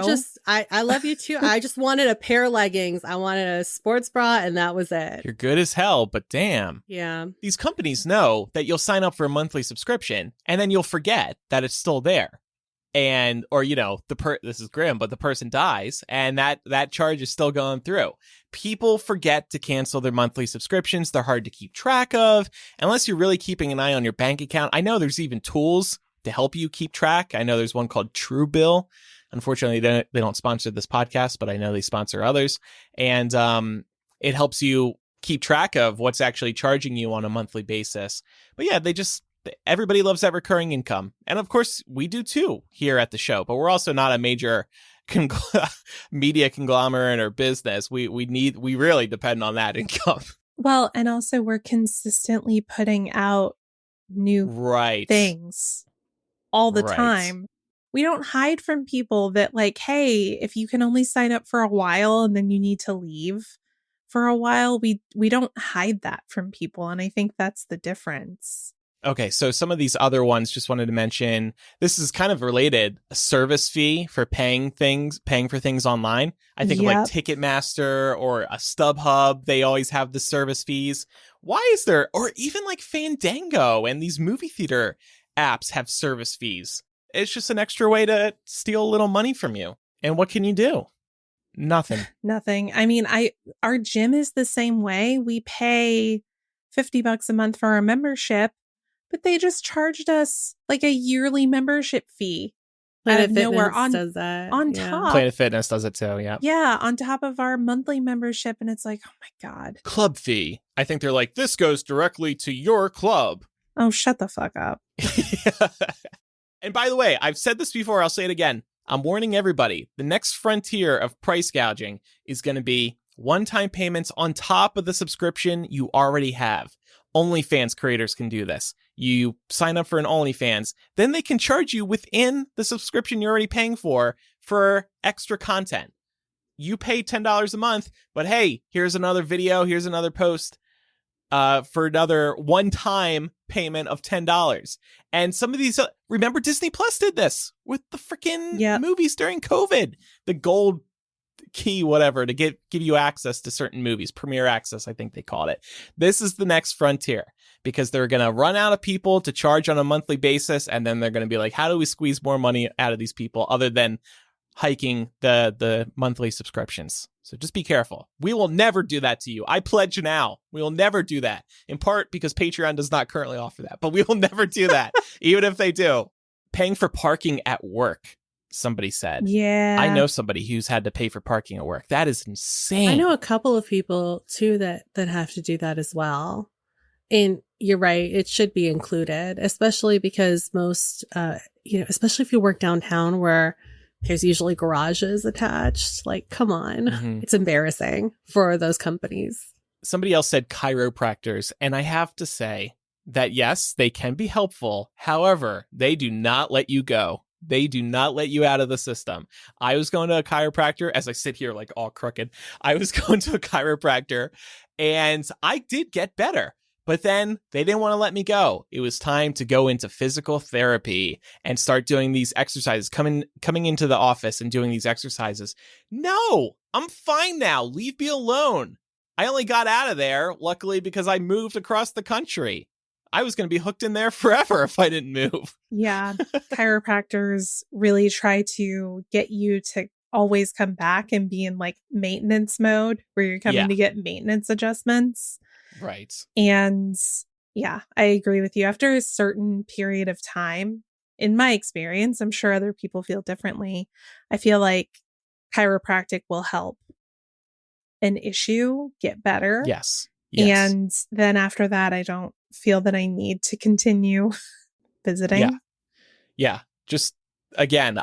I love you too. I just wanted a pair of leggings. I wanted a sports bra, and that was it. You're good as hell, but damn. Yeah. These companies know that you'll sign up for a monthly subscription, and then you'll forget that it's still there. And, or, this is grim, but the person dies, and that charge is still going through. People forget to cancel their monthly subscriptions. They're hard to keep track of, unless you're really keeping an eye on your bank account. I know there's even tools to help you keep track. I know there's one called Truebill. Unfortunately, they don't sponsor this podcast, but I know they sponsor others. And it helps you keep track of what's actually charging you on a monthly basis. But yeah, everybody loves that recurring income. And of course, we do too here at the show, but we're also not a major media conglomerate or business. We really depend on that income. Well, and also we're consistently putting out new things all the time. We don't hide from people that like, hey, if you can only sign up for a while and then you need to leave for a while, we don't hide that from people. And I think that's the difference. Okay, so some of these other ones, just wanted to mention, this is kind of related, a service fee for paying for things online. I think of like Ticketmaster or a StubHub, they always have the service fees. Why is there, or even like Fandango and these movie theater apps have service fees? It's just an extra way to steal a little money from you. And what can you do? Nothing. Nothing. I mean, our gym is the same way. We pay $50 a month for our membership, but they just charged us like a yearly membership fee. Planet Fitness does that. On top. Planet Fitness does it too, yeah. Yeah, on top of our monthly membership. And it's like, oh my God. Club fee. I think they're like, this goes directly to your club. Oh, shut the fuck up. And by the way, I've said this before, I'll say it again. I'm warning everybody, the next frontier of price gouging is going to be one-time payments on top of the subscription you already have. OnlyFans creators can do this. You sign up for an OnlyFans, then they can charge you within the subscription you're already paying for extra content. You pay $10 a month, but hey, here's another video, here's another post for another one-time payment of $10. And some of these, remember Disney Plus did this with the freaking movies during COVID. The gold key, whatever, to give you access to certain movies. Premiere access, I think they called it. This is the next frontier because they're going to run out of people to charge on a monthly basis. And then they're going to be like, how do we squeeze more money out of these people other than hiking the monthly subscriptions. So just be careful. We will never do that to you. I pledge now. We will never do that. In part because Patreon does not currently offer that, but we will never do that, even if they do. Paying for parking at work, somebody said. Yeah. I know somebody who's had to pay for parking at work. That is insane. I know a couple of people too that have to do that as well. And you're right, it should be included, especially because most, especially if you work downtown where there's usually garages attached. Like, come on. Mm-hmm. It's embarrassing for those companies. Somebody else said chiropractors, and I have to say that, yes, they can be helpful. However, they do not let you go. They do not let you out of the system. I was going to a chiropractor, as I sit here like all crooked. I was going to a chiropractor, and I did get better. But then they didn't want to let me go. It was time to go into physical therapy and start doing these exercises, coming into the office and doing these exercises. No, I'm fine now. Leave me alone. I only got out of there, luckily, because I moved across the country. I was going to be hooked in there forever if I didn't move. Yeah. Chiropractors really try to get you to always come back and be in like maintenance mode where you're coming to get maintenance adjustments. Right. And yeah, I agree with you. After a certain period of time, in my experience, I'm sure other people feel differently. I feel like chiropractic will help an issue get better. Yes. And then after that, I don't feel that I need to continue visiting. Yeah. Just again,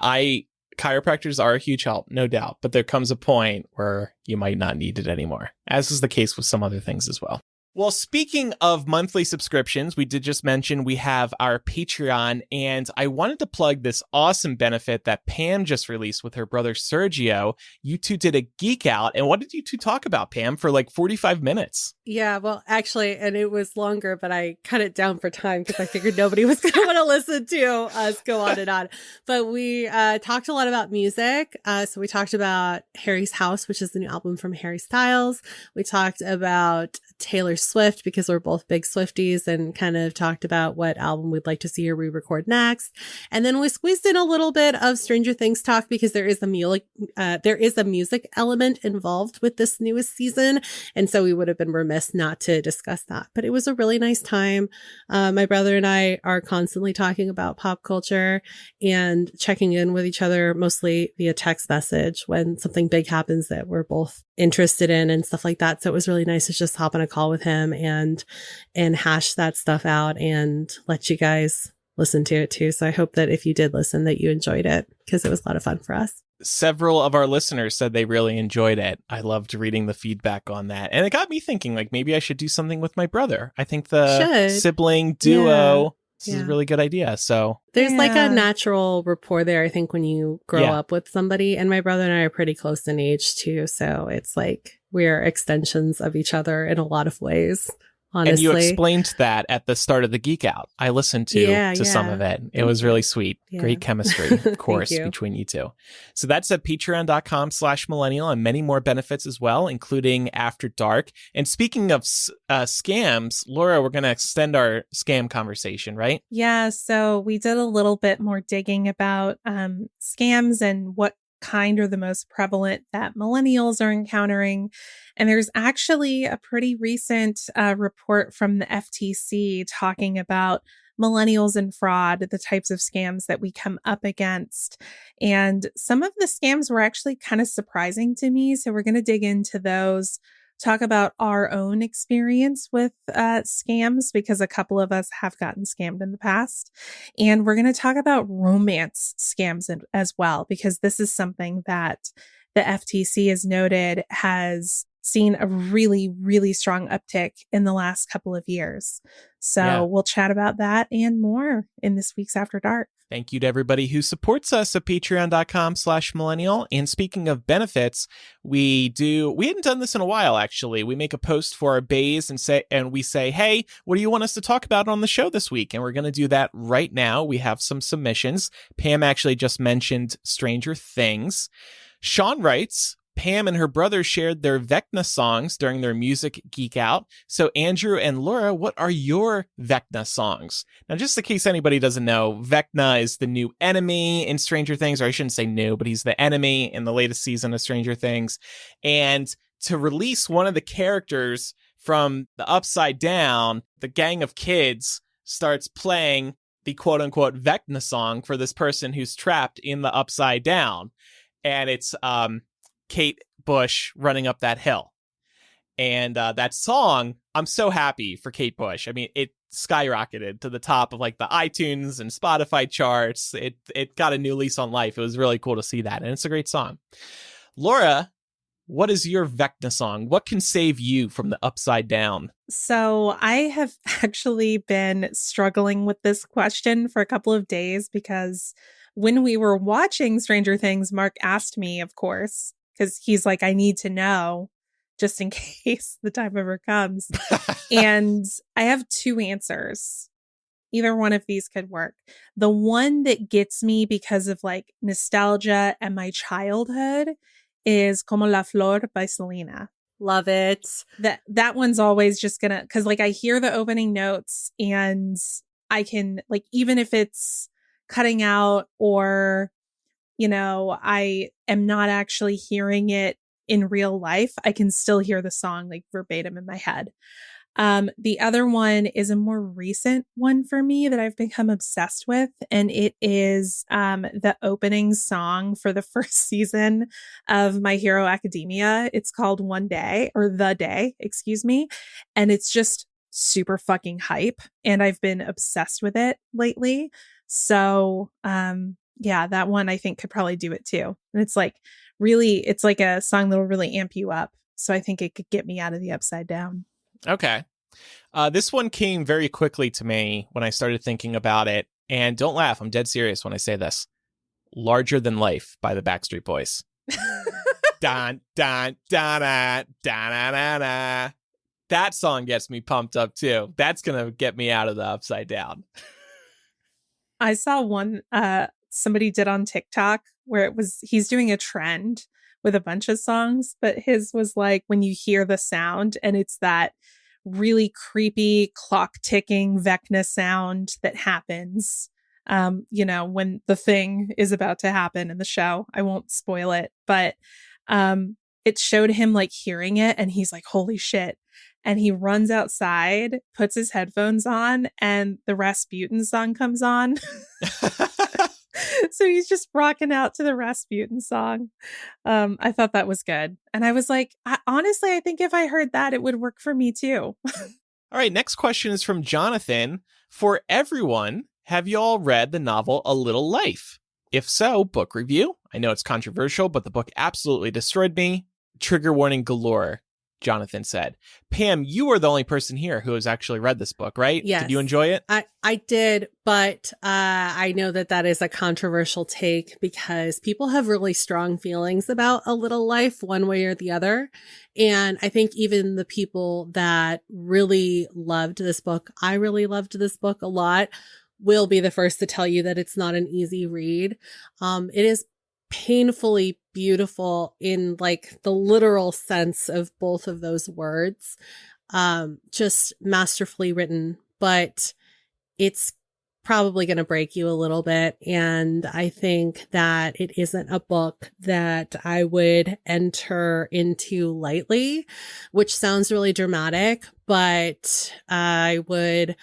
chiropractors are a huge help, no doubt. But there comes a point where you might not need it anymore, as is the case with some other things as well. Well, speaking of monthly subscriptions, we did just mention we have our Patreon, and I wanted to plug this awesome benefit that Pam just released with her brother Sergio. You two did a geek out, and what did you two talk about, Pam, for like 45 minutes? Yeah, well, actually, and it was longer, but I cut it down for time because I figured nobody was going to want to listen to us go on and on. But we talked a lot about music. So we talked about Harry's House, which is the new album from Harry Styles. We talked about Taylor Swift because we're both big Swifties, and kind of talked about what album we'd like to see her re-record next. And then we squeezed in a little bit of Stranger Things talk because there is a music element involved with this newest season. And so we would have been remiss not to discuss that. But it was a really nice time. My brother and I are constantly talking about pop culture and checking in with each other, mostly via text message when something big happens that we're both interested in and stuff like that. So it was really nice to just hop on a call with him and hash that stuff out and let you guys listen to it too. So I hope that if you did listen, that you enjoyed it because it was a lot of fun for us. Several of our listeners said they really enjoyed it. I loved reading the feedback on that. And it got me thinking, like, maybe I should do something with my brother. I think the sibling duo is a really good idea. So there's like a natural rapport there, I think, when you grow up with somebody. And my brother and I are pretty close in age too. So it's like we're extensions of each other in a lot lot of ways. Honestly. And you explained that at the start of the Geek Out. I listened to some of it. It was really sweet. Yeah. Great chemistry, of course, between you two. So that's at patreon.com/millennial and many more benefits as well, including After Dark. And speaking of scams, Laura, we're going to extend our scam conversation, right? Yeah. So we did a little bit more digging about scams and what kind are the most prevalent that millennials are encountering. And there's actually a pretty recent report from the FTC talking about millennials and fraud, the types of scams that we come up against. And some of the scams were actually kind of surprising to me. So we're going to dig into those, talk about our own experience with scams, because a couple of us have gotten scammed in the past. And we're going to talk about romance scams as well, because this is something that the FTC has noted has seen a really, really strong uptick in the last couple of years. So we'll chat about that and more in this week's After Dark. Thank you to everybody who supports us at patreon.com/millennial. And speaking of benefits, we hadn't done this in a while, actually. We make a post for our bays and we say, hey, what do you want us to talk about on the show this week? And we're going to do that right now. We have some submissions. Pam actually just mentioned Stranger Things. Sean writes, Pam and her brother shared their Vecna songs during their music geek out. So Andrew and Laura, what are your Vecna songs? Now, just in case anybody doesn't know, Vecna is the new enemy in Stranger Things, or I shouldn't say new, but he's the enemy in the latest season of Stranger Things. And to release one of the characters from the Upside Down, the gang of kids starts playing the quote-unquote Vecna song for this person who's trapped in the Upside Down. And it's Kate Bush running up that hill. And that song, I'm so happy for Kate Bush. I mean, it skyrocketed to the top of like the iTunes and Spotify charts. It got a new lease on life. It was really cool to see that. And it's a great song. Laura, what is your Vecna song? What can save you from the Upside Down? So I have actually been struggling with this question for a couple of days because when we were watching Stranger Things, Mark asked me, of course, because he's like, I need to know just in case the time ever comes. And I have two answers. Either one of these could work. The one that gets me because of like nostalgia and my childhood is Como la Flor by Selena. Love it. That one's always just gonna, because like I hear the opening notes and I can, like, even if it's cutting out or, you know, I am not actually hearing it in real life, I can still hear the song like verbatim in my head. The other one is a more recent one for me that I've become obsessed with, and it is the opening song for the first season of My Hero Academia. It's called One Day, or The Day, excuse me, and it's just super fucking hype, and I've been obsessed with it lately. So, yeah, that one I think could probably do it too. And it's like it's like a song that'll really amp you up. So I think it could get me out of the Upside Down. Okay. This one came very quickly to me when I started thinking about it. And don't laugh, I'm dead serious when I say this. Larger Than Life by the Backstreet Boys. Dun, dun, dun, dun, dun, dun, dun, dun. That song gets me pumped up too. That's going to get me out of the Upside Down. I saw one somebody did on TikTok where he's doing a trend with a bunch of songs, but his was like when you hear the sound and it's that really creepy clock ticking Vecna sound that happens, you know, when the thing is about to happen in the show. I won't spoil it, but it showed him like hearing it and he's like, holy shit. And he runs outside, puts his headphones on, and the Rasputin song comes on. So he's just rocking out to the Rasputin song. I thought that was good. And I was like, honestly, I think if I heard that, it would work for me too. All right, next question is from Jonathan. For everyone, have you all read the novel A Little Life? If so, book review. I know it's controversial, but the book absolutely destroyed me. Trigger warning galore, Jonathan said. Pam, you are the only person here who has actually read this book, right? Yes. Did you enjoy it? I did, but I know that is a controversial take because people have really strong feelings about A Little Life one way or the other. And I think even the people that really loved this book, I really loved this book a lot, will be the first to tell you that it's not an easy read. It is painfully beautiful in like the literal sense of both of those words. Just masterfully written, but it's probably going to break you a little bit. And I think that it isn't a book that I would enter into lightly, which sounds really dramatic, but I would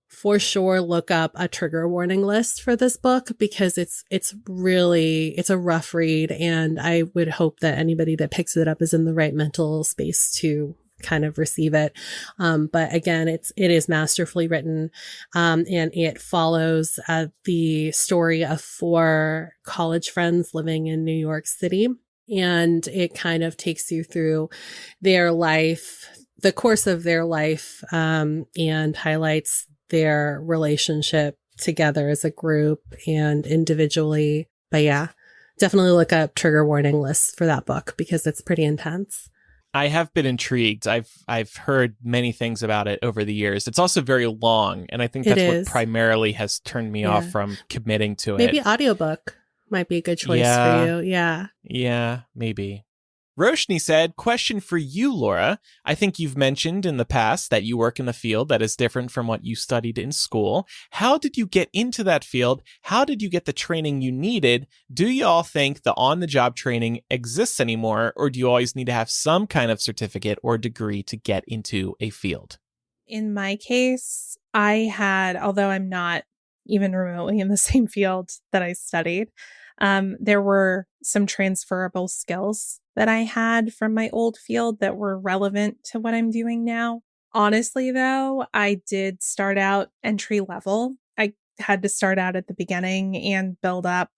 for sure look up a trigger warning list for this book because it's a rough read, and I would hope that anybody that picks it up is in the right mental space to kind of receive it. But again, it is masterfully written, and it follows the story of 4 college friends living in New York City, and it kind of takes you through their life, the course of their life, and highlights their relationship together as a group and individually. But yeah, definitely look up trigger warning lists for that book because it's pretty intense. I have been intrigued. I've heard many things about it over the years. It's also very long, and I think that's what primarily has turned me off from committing to it. Maybe audiobook might be a good choice for you. Yeah. Yeah, maybe. Roshni said, question for you, Laura. I think you've mentioned in the past that you work in a field that is different from what you studied in school. How did you get into that field? How did you get the training you needed? Do you all think the on-the-job training exists anymore, or do you always need to have some kind of certificate or degree to get into a field? In my case, I had, although I'm not even remotely in the same field that I studied, there were some transferable skills that I had from my old field that were relevant to what I'm doing now. Honestly, though, I did start out entry level. I had to start out at the beginning and build up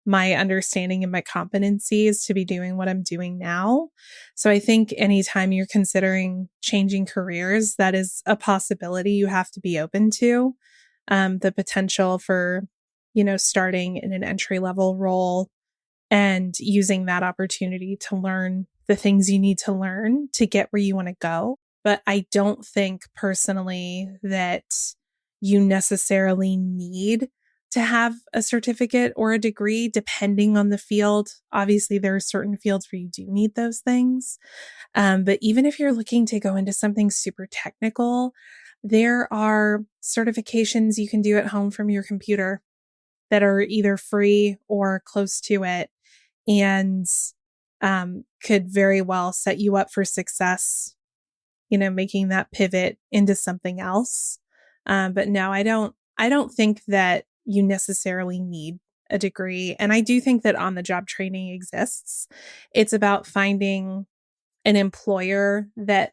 my understanding and my competencies to be doing what I'm doing now. So I think anytime you're considering changing careers, that is a possibility you have to be open to. The potential for, starting in an entry level role and using that opportunity to learn the things you need to learn to get where you want to go. But I don't think personally that you necessarily need to have a certificate or a degree, depending on the field. Obviously, there are certain fields where you do need those things. But even if you're looking to go into something super technical, there are certifications you can do at home from your computer that are either free or close to it, and could very well set you up for success, making that pivot into something else. But no, I don't think that you necessarily need a degree. And I do think that on-the-job training exists. It's about finding an employer that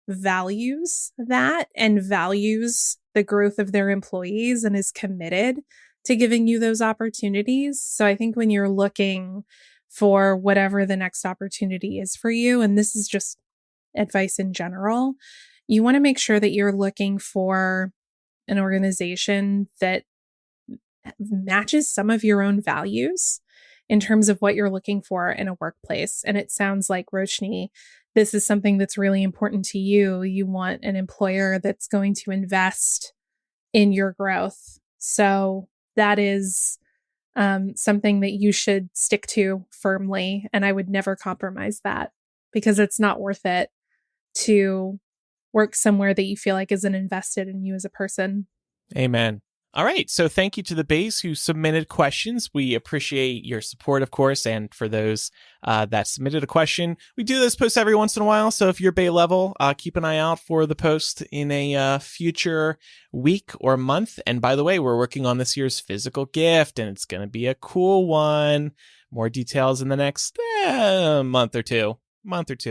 values that and values the growth of their employees and is committed to giving you those opportunities. So I think when you're looking for whatever the next opportunity is for you, and this is just advice in general, you want to make sure that you're looking for an organization that matches some of your own values in terms of what you're looking for in a workplace. And it sounds like, Roshni, this is something that's really important to you. You want an employer that's going to invest in your growth. So that is something that you should stick to firmly. And I would never compromise that, because it's not worth it to work somewhere that you feel like isn't invested in you as a person. Amen. All right. So thank you to the Bays who submitted questions. We appreciate your support, of course. And for those that submitted a question, we do those posts every once in a while. So if you're Bay level, keep an eye out for the post in a future week or month. And by the way, we're working on this year's physical gift, and it's going to be a cool one. More details in the next month or two,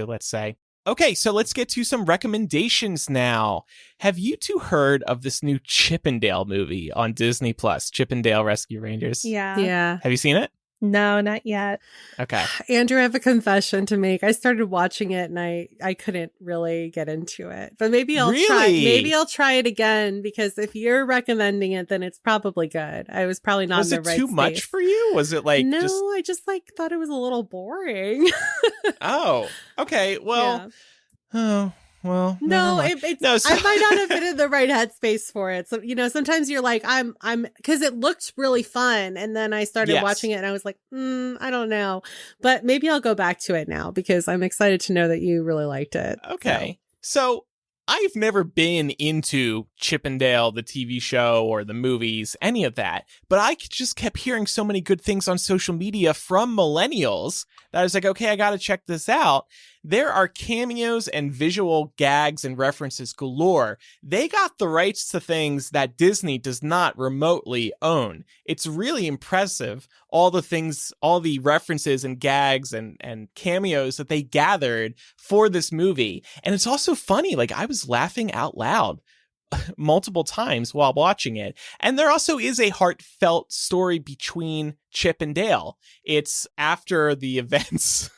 let's say. Okay, so let's get to some recommendations now. Have you two heard of this new Chip 'n Dale movie on Disney Plus, Chip 'n Dale Rescue Rangers? Yeah. Have you seen it? No, not yet. Okay. Andrew, I have a confession to make. I started watching it and I couldn't really get into it. But maybe I'll try. Maybe I'll try it again, because if you're recommending it, then it's probably good. I was probably not in the right space. Was it too much for you? Was it like No, I just thought it was a little boring. Oh, okay. Well, No, I might not have been in the right headspace for it. So, sometimes you're like, I'm, because it looked really fun. And then I started watching it and I was like, I don't know. But maybe I'll go back to it now, because I'm excited to know that you really liked it. Okay. So I've never been into Chip 'n Dale, the TV show or the movies, any of that. But I just kept hearing so many good things on social media from millennials that I was like, okay, I got to check this out. There are cameos and visual gags and references galore. They got the rights to things that Disney does not remotely own. It's really impressive, all the things, all the references and gags and cameos that they gathered for this movie. And it's also funny, like I was laughing out loud multiple times while watching it. And there also is a heartfelt story between Chip and Dale. It's after the events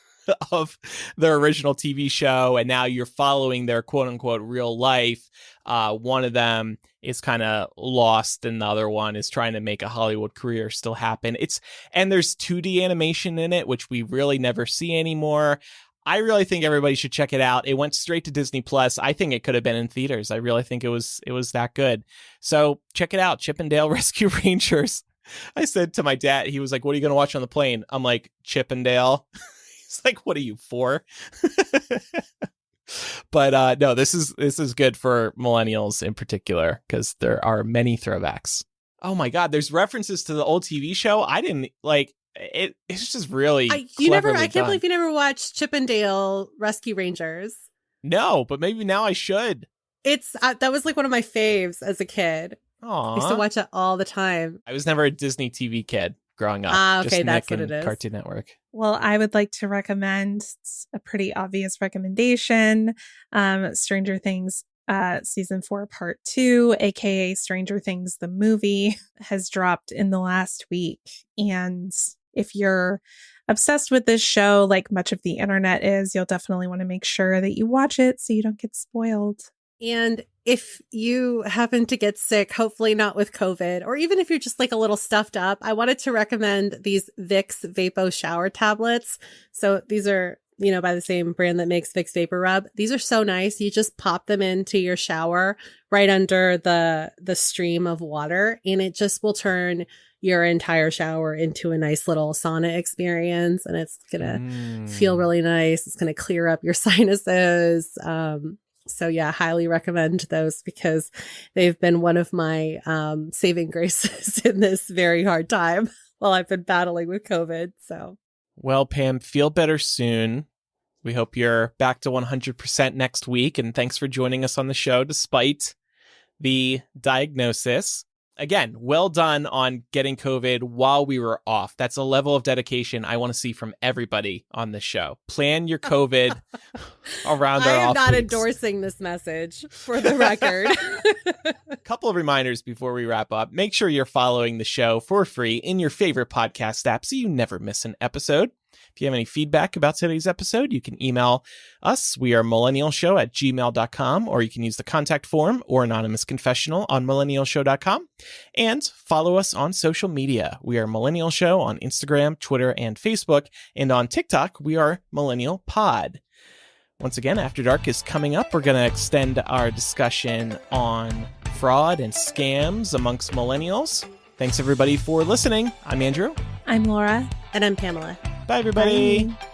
of their original TV show, and now you're following their quote unquote real life. One of them is kind of lost and the other one is trying to make a Hollywood career still happen. And there's 2D animation in it, which we really never see anymore. I really think everybody should check it out. It went straight to Disney Plus. I think it could have been in theaters. I really think it was that good. So check it out. Chip 'n Dale Rescue Rangers. I said to my dad, he was like, "What are you going to watch on the plane?" I'm like, "Chip 'n Dale." It's like, what are you, 4? But no, this is good for millennials in particular because there are many throwbacks. Oh my God, there's references to the old TV show. I didn't like it. It's just really I cleverly can't believe you never watched Chippendale Rescue Rangers. No, but maybe now I should. It's that was like one of my faves as a kid. Aww. I used to watch it all the time. I was never a Disney TV kid growing up. Okay, that's what it is. Cartoon Network. Well, I would like to recommend, it's a pretty obvious recommendation, Stranger Things season 4 part 2, aka Stranger Things the movie, has dropped in the last week. And if you're obsessed with this show, like much of the internet is, you'll definitely want to make sure that you watch it so you don't get spoiled. And if you happen to get sick, hopefully not with COVID, or even if you're just like a little stuffed up, I wanted to recommend these Vicks Vapo shower tablets. So these are, by the same brand that makes Vicks Vapor Rub. These are so nice. You just pop them into your shower right under the stream of water, and it just will turn your entire shower into a nice little sauna experience. And it's going to feel really nice. It's going to clear up your sinuses. So yeah, highly recommend those because they've been one of my saving graces in this very hard time while I've been battling with COVID. So, well, Pam, feel better soon. We hope you're back to 100% next week. And thanks for joining us on the show despite the diagnosis. Again, well done on getting COVID while we were off. That's a level of dedication I want to see from everybody on this show. Plan your COVID around our off I am not weeks. endorsing this message, for the record. A couple of reminders before we wrap up. Make sure you're following the show for free in your favorite podcast app so you never miss an episode. If you have any feedback about today's episode, you can email us. We are millennialshow@gmail.com, or you can use the contact form or anonymous confessional on millennialshow.com. And follow us on social media. We are Millennial Show on Instagram, Twitter, and Facebook. And on TikTok, we are Millennial Pod. Once again, After Dark is coming up. We're going to extend our discussion on fraud and scams amongst millennials. Thanks, everybody, for listening. I'm Andrew. I'm Laura. And I'm Pamela. Bye, everybody. Bye.